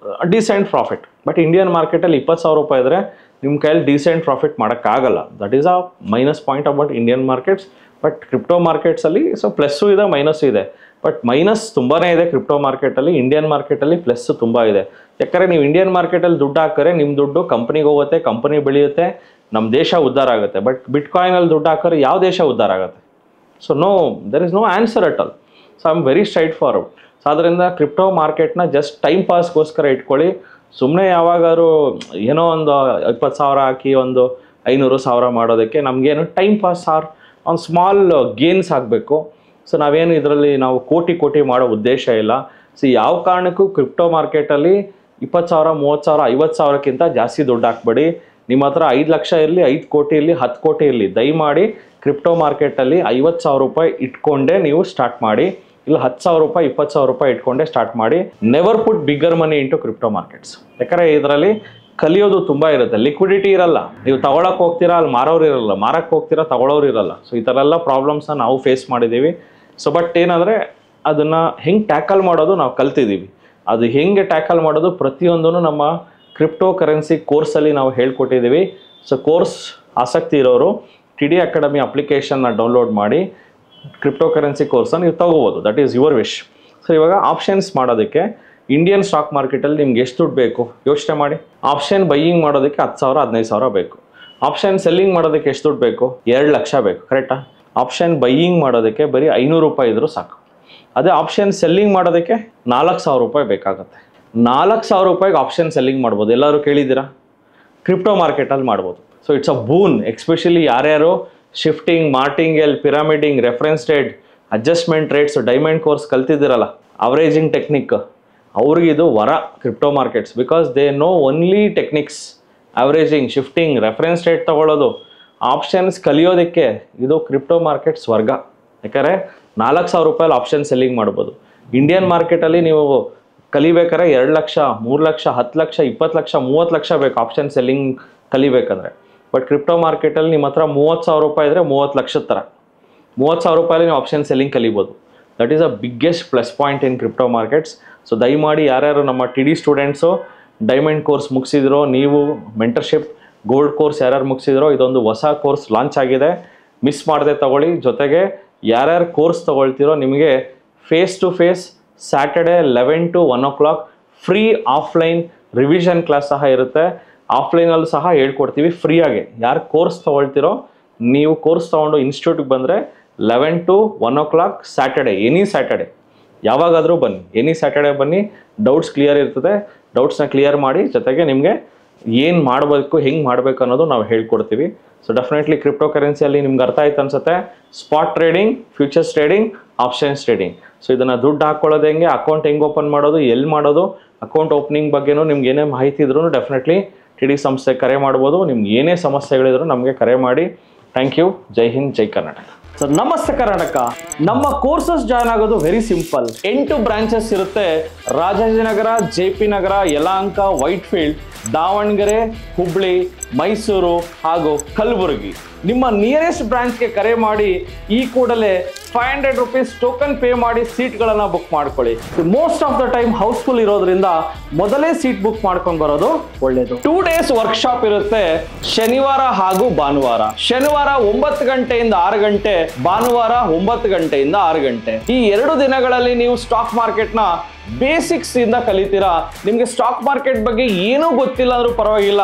decent profit. But Indian ಮಾರ್ಕೆಟಲ್ಲಿ 20,000 ರೂಪಾಯಿ ಇದ್ದರೆ ನಿಮ್ಮ ಕೈಯಲ್ಲಿ ಡೀಸೆಂಟ್ ಪ್ರಾಫಿಟ್ ಮಾಡೋಕ್ಕಾಗಲ್ಲ. That is a minus point about Indian markets. But crypto ಮಾರ್ಕೆಟ್ಸಲ್ಲಿ ಸೊ ಪ್ಲಸ್ಸು ಇದೆ, ಮೈನಸ್ಸು ಇದೆ. ಬಟ್ ಮೈನಸ್ ತುಂಬಾ ಇದೆ ಕ್ರಿಪ್ಟೋ ಮಾರ್ಕೆಟಲ್ಲಿ. ಇಂಡಿಯನ್ ಮಾರ್ಕೆಟಲ್ಲಿ ಪ್ಲಸ್ ತುಂಬ ಇದೆ. ಯಾಕಂದರೆ ನೀವು ಇಂಡಿಯನ್ ಮಾರ್ಕೆಟಲ್ಲಿ ದುಡ್ಡು ಹಾಕಿದ್ರೆ ನಿಮ್ಮ ದುಡ್ಡು ಕಂಪ್ನಿಗೆ ಹೋಗುತ್ತೆ, ಕಂಪನಿ ಬೆಳೆಯುತ್ತೆ, ನಮ್ಮ ದೇಶ ಉದ್ಧಾರ ಆಗುತ್ತೆ. ಬಟ್ ಬಿಟ್ಕಾಯಿನಲ್ಲಿ ದುಡ್ಡು ಹಾಕಿದ್ರೆ ಯಾವ ದೇಶ ಉದ್ಧಾರ ಆಗುತ್ತೆ? So there is no answer at all. So I am very straightforward. So ಅದರಿಂದ ಕ್ರಿಪ್ಟೋ ಮಾರ್ಕೆಟ್ನ ಜಸ್ಟ್ ಟೈಮ್ ಪಾಸ್ಗೋಸ್ಕರ ಇಟ್ಕೊಳ್ಳಿ. ಸುಮ್ಮನೆ ಯಾವಾಗಾದ್ರು ಏನೋ ಒಂದು 20,000 ಹಾಕಿ ಒಂದು 500,000 ಮಾಡೋದಕ್ಕೆ ನಮಗೇನು ಟೈಮ್ ಪಾಸ್ ಒಂದು ಸ್ಮಾಲ್ ಗೇನ್ಸ್ ಆಗಬೇಕು. ಸೊ ನಾವೇನು ಇದರಲ್ಲಿ ನಾವು ಕೋಟಿ ಮಾಡೋ ಉದ್ದೇಶ ಇಲ್ಲ. ಸೊ ಯಾವ ಕಾರಣಕ್ಕೂ ಕ್ರಿಪ್ಟೋ ಮಾರ್ಕೆಟಲ್ಲಿ 20,000, 30,000, 50,000ಕ್ಕಿಂತ ಜಾಸ್ತಿ ದುಡ್ಡು ಹಾಕ್ಬೇಡಿ. ನಿಮ್ಮ ಹತ್ರ 5 ಲಕ್ಷ ಇರಲಿ, 5 ಕೋಟಿ ಇರಲಿ, 10 ಕೋಟಿ ಇರಲಿ, ದಯಮಾಡಿ ಕ್ರಿಪ್ಟೋ ಮಾರ್ಕೆಟಲ್ಲಿ 50,000 ರೂಪಾಯಿ ಇಟ್ಕೊಂಡೇ ನೀವು ಸ್ಟಾರ್ಟ್ ಮಾಡಿ. ಇಲ್ಲ 10,000 ರೂಪಾಯಿ, 20,000 ರೂಪಾಯಿ ಇಟ್ಕೊಂಡೇ ಸ್ಟಾರ್ಟ್ ಮಾಡಿ. ನೆವರ್ ಪುಟ್ ಬಿಗ್ಗರ್ ಮನಿ ಇಂಟು ಕ್ರಿಪ್ಟೋ ಮಾರ್ಕೆಟ್ಸ್. ಯಾಕಂದರೆ ಇದರಲ್ಲಿ ಕಲಿಯೋದು ತುಂಬ ಇರುತ್ತೆ. ಲಿಕ್ವಿಡಿಟಿ ಇರಲ್ಲ. ನೀವು ತಗೊಳಕ್ಕೆ ಹೋಗ್ತೀರಾ, ಅಲ್ಲಿ ಮಾರೋರು ಇರಲ್ಲ. ಮಾರಕ್ಕೆ ಹೋಗ್ತೀರಾ, ತಗೊಳ್ಳೋರು ಇರಲ್ಲ. ಸೊ ಈ ಥರ ಎಲ್ಲ ಪ್ರಾಬ್ಲಮ್ಸ್ನ ನಾವು ಫೇಸ್ ಮಾಡಿದ್ದೀವಿ. ಸೊ ಬಟ್ ಏನಂದರೆ ಅದನ್ನು ಹೆಂಗೆ ಟ್ಯಾಕಲ್ ಮಾಡೋದು ನಾವು ಕಲ್ತಿದ್ದೀವಿ. ಅದು ಹೆಂಗೆ ಟ್ಯಾಕಲ್ ಮಾಡೋದು ಪ್ರತಿಯೊಂದೂ ನಮ್ಮ ಕ್ರಿಪ್ಟೋ ಕರೆನ್ಸಿ ಕೋರ್ಸಲ್ಲಿ ನಾವು ಹೇಳ್ಕೊಟ್ಟಿದ್ದೀವಿ. ಸೊ ಕೋರ್ಸ್ ಆಸಕ್ತಿ ಇರೋರು TD ಅಕಾಡೆಮಿ ಅಪ್ಲಿಕೇಶನ್ನ ಡೌನ್ಲೋಡ್ ಮಾಡಿ ಕ್ರಿಪ್ಟೋ ಕರೆನ್ಸಿ ಕೋರ್ಸನ್ನು ನೀವು ತಗೋಬೋದು. That is your wish. So ಇವಾಗ ಆಪ್ಷನ್ಸ್ ಮಾಡೋದಕ್ಕೆ ಇಂಡಿಯನ್ ಸ್ಟಾಕ್ ಮಾರ್ಕೆಟಲ್ಲಿ ನಿಮ್ಗೆ ಎಷ್ಟು ದುಡ್ಡು ಬೇಕು ಯೋಚನೆ ಮಾಡಿ. ಆಪ್ಷನ್ ಬೈಯಿಂಗ್ ಮಾಡೋದಕ್ಕೆ 10,000, 15,000 ಬೇಕು. ಆಪ್ಷನ್ ಸೆಲ್ಲಿಂಗ್ ಮಾಡೋದಕ್ಕೆ ಎಷ್ಟು ದುಡ್ಡು ಬೇಕು? 2 ಲಕ್ಷ ಬೇಕು. ಕರೆಕ್ಟಾ? ಆಪ್ಷನ್ ಬೈಯಿಂಗ್ ಮಾಡೋದಕ್ಕೆ ಬರೀ 500 ರೂಪಾಯಿ ಇದ್ರೂ ಸಾಕು. ಅದೇ ಆಪ್ಷನ್ ಸೆಲ್ಲಿಂಗ್ ಮಾಡೋದಕ್ಕೆ 4,000 ರೂಪಾಯಿ ಬೇಕಾಗುತ್ತೆ. 4,000 ರೂಪಾಯಿಗೆ ಆಪ್ಷನ್ ಸೆಲ್ಲಿಂಗ್ ಮಾಡ್ಬೋದು. ಎಲ್ಲರೂ ಕೇಳಿದ್ದೀರಾ? ಕ್ರಿಪ್ಟೋ ಮಾರ್ಕೆಟಲ್ಲಿ ಮಾಡ್ಬೋದು. So it's a boon. Especially ಯಾರ್ಯಾರು shifting, martingale, pyramiding, reference rate, adjustment rates, diamond course ಕಲ್ತಿದ್ದೀರಲ್ಲ, ಅವರೇಜಿಂಗ್ ಟೆಕ್ನಿಕ್, ಅವ್ರಿಗೆ ಇದು ವರ crypto markets. Because they know only techniques, averaging, shifting, reference rate ತಗೊಳ್ಳೋದು, ಆಪ್ಷನ್ಸ್ ಕಲಿಯೋದಕ್ಕೆ ಇದು ಕ್ರಿಪ್ಟೋ ಮಾರ್ಕೆಟ್ಸ್ ವರ್ಗ. ಯಾಕಂದರೆ 4,000 ರೂಪಾಯಲ್ಲಿ ಆಪ್ಷನ್ ಸೆಲ್ಲಿಂಗ್ ಮಾಡ್ಬೋದು. ಇಂಡಿಯನ್ ಮಾರ್ಕೆಟಲ್ಲಿ ನೀವು ಕಲಿಬೇಕಾದ್ರೆ 2 ಲಕ್ಷ, 3 ಲಕ್ಷ, 10 ಲಕ್ಷ, 20 ಲಕ್ಷ, 30 ಲಕ್ಷ ಬೇಕು ಆಪ್ಷನ್ ಸೆಲ್ಲಿಂಗ್ ಕಲಿಬೇಕಂದ್ರೆ. ಬಟ್ ಕ್ರಿಪ್ಟೋ ಮಾರ್ಕೆಟಲ್ಲಿ ನಿಮ್ಮ ಹತ್ರ 30,000 ರೂಪಾಯಿ ಇದ್ದರೆ 30 ಲಕ್ಷದ ಥರ 30,000 ರೂಪಾಯಲ್ಲಿ ನೀವು ಆಪ್ಷನ್ ಸೆಲ್ಲಿಂಗ್ ಕಲಿಬೋದು. That is a biggest plus point in crypto markets. So ದಯಮಾಡಿ ಯಾರ್ಯಾರು ನಮ್ಮ TD ಸ್ಟೂಡೆಂಟ್ಸು ಡೈಮಂಡ್ ಕೋರ್ಸ್ ಮುಗಿಸಿದ್ರೋ, ನೀವು ಮೆಂಟರ್ಶಿಪ್ ಗೋಲ್ಡ್ ಕೋರ್ಸ್ ಯಾರ್ಯಾರು ಮುಗಿಸಿದ್ರೋ, ಇದೊಂದು ಹೊಸ ಕೋರ್ಸ್ ಲಾಂಚ್ ಆಗಿದೆ, ಮಿಸ್ ಮಾಡದೆ ತಗೊಳ್ಳಿ. ಜೊತೆಗೆ ಯಾರ್ಯಾರು ಕೋರ್ಸ್ ತೊಗೊಳ್ತಿರೋ ನಿಮಗೆ face to face Saturday 11 to 1 o'clock free offline revision class ಸಹ ಇರುತ್ತೆ. ಆಫ್ಲೈನಲ್ಲೂ ಸಹ ಹೇಳ್ಕೊಡ್ತೀವಿ ಫ್ರೀಯಾಗೆ. ಯಾರು ಕೋರ್ಸ್ ತೊಗೊಳ್ತಿರೋ ನೀವು ಕೋರ್ಸ್ ತೊಗೊಂಡು ಇನ್ಸ್ಟಿಟ್ಯೂಟ್ಗೆ ಬಂದರೆ 11 to 1 o'clock Saturday, any Saturday ಯಾವಾಗಾದರೂ ಬನ್ನಿ, ಎನಿ ಸ್ಯಾಟರ್ಡೆ ಬನ್ನಿ. ಡೌಟ್ಸ್ ಕ್ಲಿಯರ್ ಇರ್ತದೆ, ಡೌಟ್ಸ್ನ ಕ್ಲಿಯರ್ ಮಾಡಿ. ಜೊತೆಗೆ ನಿಮಗೆ ಏನು ಮಾಡಬೇಕು, ಹೆಂಗೆ ಮಾಡಬೇಕು ಅನ್ನೋದು ನಾವು ಹೇಳ್ಕೊಡ್ತೀವಿ. ಸೊ ಡೆಫಿನೆಟ್ಲಿ ಕ್ರಿಪ್ಟೋ ಕರೆನ್ಸಿಯಲ್ಲಿ ನಿಮ್ಗೆ ಅರ್ಥ ಆಯ್ತು ಅನ್ಸುತ್ತೆ. Spot trading, futures trading, options trading. So ಇದನ್ನು ದುಡ್ಡು ಹಾಕ್ಕೊಳ್ಳೋದು ಹೆಂಗೆ, ಅಕೌಂಟ್ ಹೆಂಗೆ ಓಪನ್ ಮಾಡೋದು, ಎಲ್ಲಿ ಮಾಡೋದು, ಅಕೌಂಟ್ ಓಪನಿಂಗ್ ಬಗ್ಗೆನೂ ನಿಮ್ಗೆ ಏನೇ ಮಾಹಿತಿ ಇದ್ರೂ ಡೆಫಿನೆಟ್ಲಿ TD ಸಂಸ್ಥೆ ಕರೆ ಮಾಡ್ಬೋದು. ನಿಮ್ಗೆ ಏನೇ ಸಮಸ್ಯೆಗಳಿದ್ರು ನಮಗೆ ಕರೆ ಮಾಡಿ. Thank you. ಜೈ ಹಿಂದ್, ಜೈ ಕರ್ನಾಟಕ. ಸೊ ನಮಸ್ತೆ ಕರ್ನಾಟಕ. ನಮ್ಮ ಕೋರ್ಸಸ್ ಜಾಯ್ನ್ ಆಗೋದು ವೆರಿ ಸಿಂಪಲ್. 8 ಬ್ರಾಂಚಸ್ ಇರುತ್ತೆ. ರಾಜಾಜಿನಗರ, JP ನಗರ, ಯಲಹಂಕ, ವೈಟ್ಫೀಲ್ಡ್, ದಾವಣಗೆರೆ, ಹುಬ್ಳಿ, ಮೈಸೂರು ಹಾಗೂ ಕಲಬುರಗಿ. ನಿಮ್ಮ ನಿಯರೆಸ್ಟ್ ಬ್ರಾಂಚ್ಗೆ ಕರೆ ಮಾಡಿ ಈ ಕೂಡಲೇ 500 ರೂಪೀಸ್ ಟೋಕನ್ ಪೇ ಮಾಡಿ ಸೀಟ್ಗಳನ್ನು ಬುಕ್ ಮಾಡ್ಕೊಳ್ಳಿ. Most of the time house full ಇರೋದ್ರಿಂದ ಮೊದಲೇ ಸೀಟ್ ಬುಕ್ ಮಾಡ್ಕೊಂಡು ಬರೋದು ಒಳ್ಳೇದು. 2 days ವರ್ಕ್ಶಾಪ್ ಇರುತ್ತೆ, ಶನಿವಾರ ಹಾಗೂ ಭಾನುವಾರ. ಶನಿವಾರ 9 ಗಂಟೆಯಿಂದ 6 ಗಂಟೆ, ಭಾನುವಾರ 9 ಗಂಟೆಯಿಂದ 6 ಗಂಟೆ. ಈ 2 ದಿನಗಳಲ್ಲಿ ನೀವು ಸ್ಟಾಕ್ ಮಾರ್ಕೆಟ್ನ ಬೇಸಿಕ್ಸ್ ಇಂದ ಕಲಿತೀರಾ. ನಿಮಗೆ ಸ್ಟಾಕ್ ಮಾರ್ಕೆಟ್ ಬಗ್ಗೆ ಏನೂ ಗೊತ್ತಿಲ್ಲ ಅಂದ್ರೂ ಪರವಾಗಿಲ್ಲ,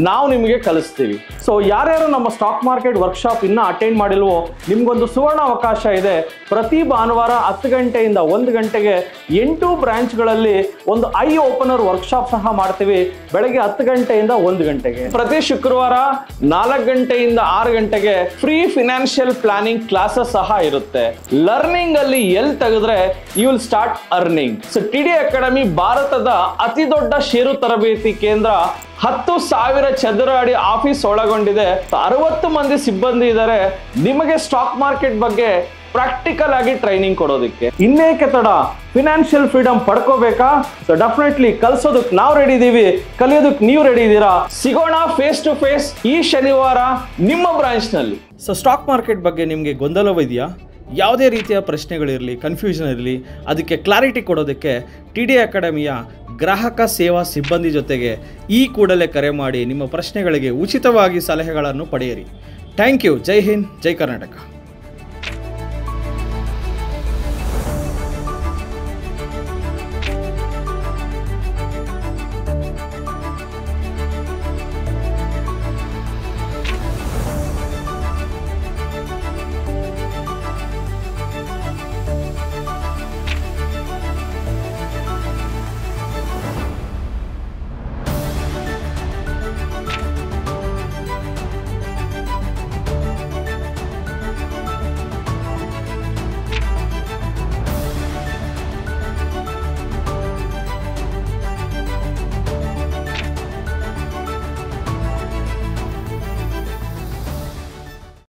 ನಾವು ನಿಮಗೆ ಕಲಿಸ್ತೀವಿ. ಸೊ ಯಾರ್ಯಾರು ನಮ್ಮ ಸ್ಟಾಕ್ ಮಾರ್ಕೆಟ್ ವರ್ಕ್ಶಾಪ್ ಇನ್ನೂ ಅಟೆಂಡ್ ಮಾಡಿಲ್ವೋ ನಿಮ್ಗೊಂದು ಸುವರ್ಣ ಅವಕಾಶ ಇದೆ. ಪ್ರತಿ ಭಾನುವಾರ 10 ಗಂಟೆಯಿಂದ 1 ಗಂಟೆಗೆ 8 ಬ್ರಾಂಚ್ಗಳಲ್ಲಿ ಒಂದು ಐ ಓಪನರ್ ವರ್ಕ್ಶಾಪ್ ಸಹ ಮಾಡ್ತೀವಿ. ಬೆಳಗ್ಗೆ 10 ಗಂಟೆಯಿಂದ 1 ಗಂಟೆಗೆ. ಪ್ರತಿ ಶುಕ್ರವಾರ 4 ಗಂಟೆಯಿಂದ 6 ಗಂಟೆಗೆ ಫ್ರೀ ಫಿನಾನ್ಷಿಯಲ್ ಪ್ಲಾನಿಂಗ್ ಕ್ಲಾಸಸ್ ಸಹ ಇರುತ್ತೆ. ಲರ್ನಿಂಗ್ ಅಲ್ಲಿ ಎಲ್ಲಿ ತೆಗೆದ್ರೆ you will start earning. So TD academy ಭಾರತದ ಅತಿ ದೊಡ್ಡ ಷೇರು ತರಬೇತಿ ಕೇಂದ್ರ. 10,000 ಚದರ ಅಡಿ ಆಫೀಸ್ ಒಳಗೊಂಡಿದೆ. 60 ಮಂದಿ ಸಿಬ್ಬಂದಿ ಇದ್ದಾರೆ ನಿಮಗೆ ಸ್ಟಾಕ್ ಮಾರ್ಕೆಟ್ ಬಗ್ಗೆ ಪ್ರಾಕ್ಟಿಕಲ್ ಆಗಿ ಟ್ರೈನಿಂಗ್ ಕೊಡೋದಕ್ಕೆ. ಇನ್ನೇಕೆ ತಡ, ಫಿನಾನ್ಷಿಯಲ್ ಫ್ರೀಡಮ್ ಪಡ್ಕೋಬೇಕಾ? ಸೊ ಡೆಫಿನೆಟ್ಲಿ ಕಲಿಸೋದಕ್ಕೆ ನಾವು ರೆಡಿ ಇದೀವಿ, ಕಲಿಯೋದಕ್ಕೆ ನೀವು ರೆಡಿ ಇದ್ದೀರಾ? ಸಿಗೋಣ ಫೇಸ್ ಟು ಫೇಸ್ ಈ ಶನಿವಾರ ನಿಮ್ಮ ಬ್ರಾಂಚ್ ನಲ್ಲಿ. ಸೊ ಸ್ಟಾಕ್ ಮಾರ್ಕೆಟ್ ಬಗ್ಗೆ ನಿಮಗೆ ಗೊಂದಲವಿದೆಯಾ? ಯಾವುದೇ ರೀತಿಯ ಪ್ರಶ್ನೆಗಳಿರಲಿ, ಕನ್ಫ್ಯೂಷನ್ ಇರಲಿ, ಅದಕ್ಕೆ ಕ್ಲಾರಿಟಿ ಕೊಡೋದಕ್ಕೆ TD ಅಕಾಡೆಮಿಯ ಗ್ರಾಹಕ ಸೇವಾ ಸಿಬ್ಬಂದಿ ಜೊತೆಗೆ ಈ ಕೂಡಲೇ ಕರೆ ಮಾಡಿ ನಿಮ್ಮ ಪ್ರಶ್ನೆಗಳಿಗೆ ಉಚಿತವಾಗಿ ಸಲಹೆಗಳನ್ನು ಪಡೆಯಿರಿ. Thank you. ಜೈ ಹಿಂದ್, ಜೈ ಕರ್ನಾಟಕ.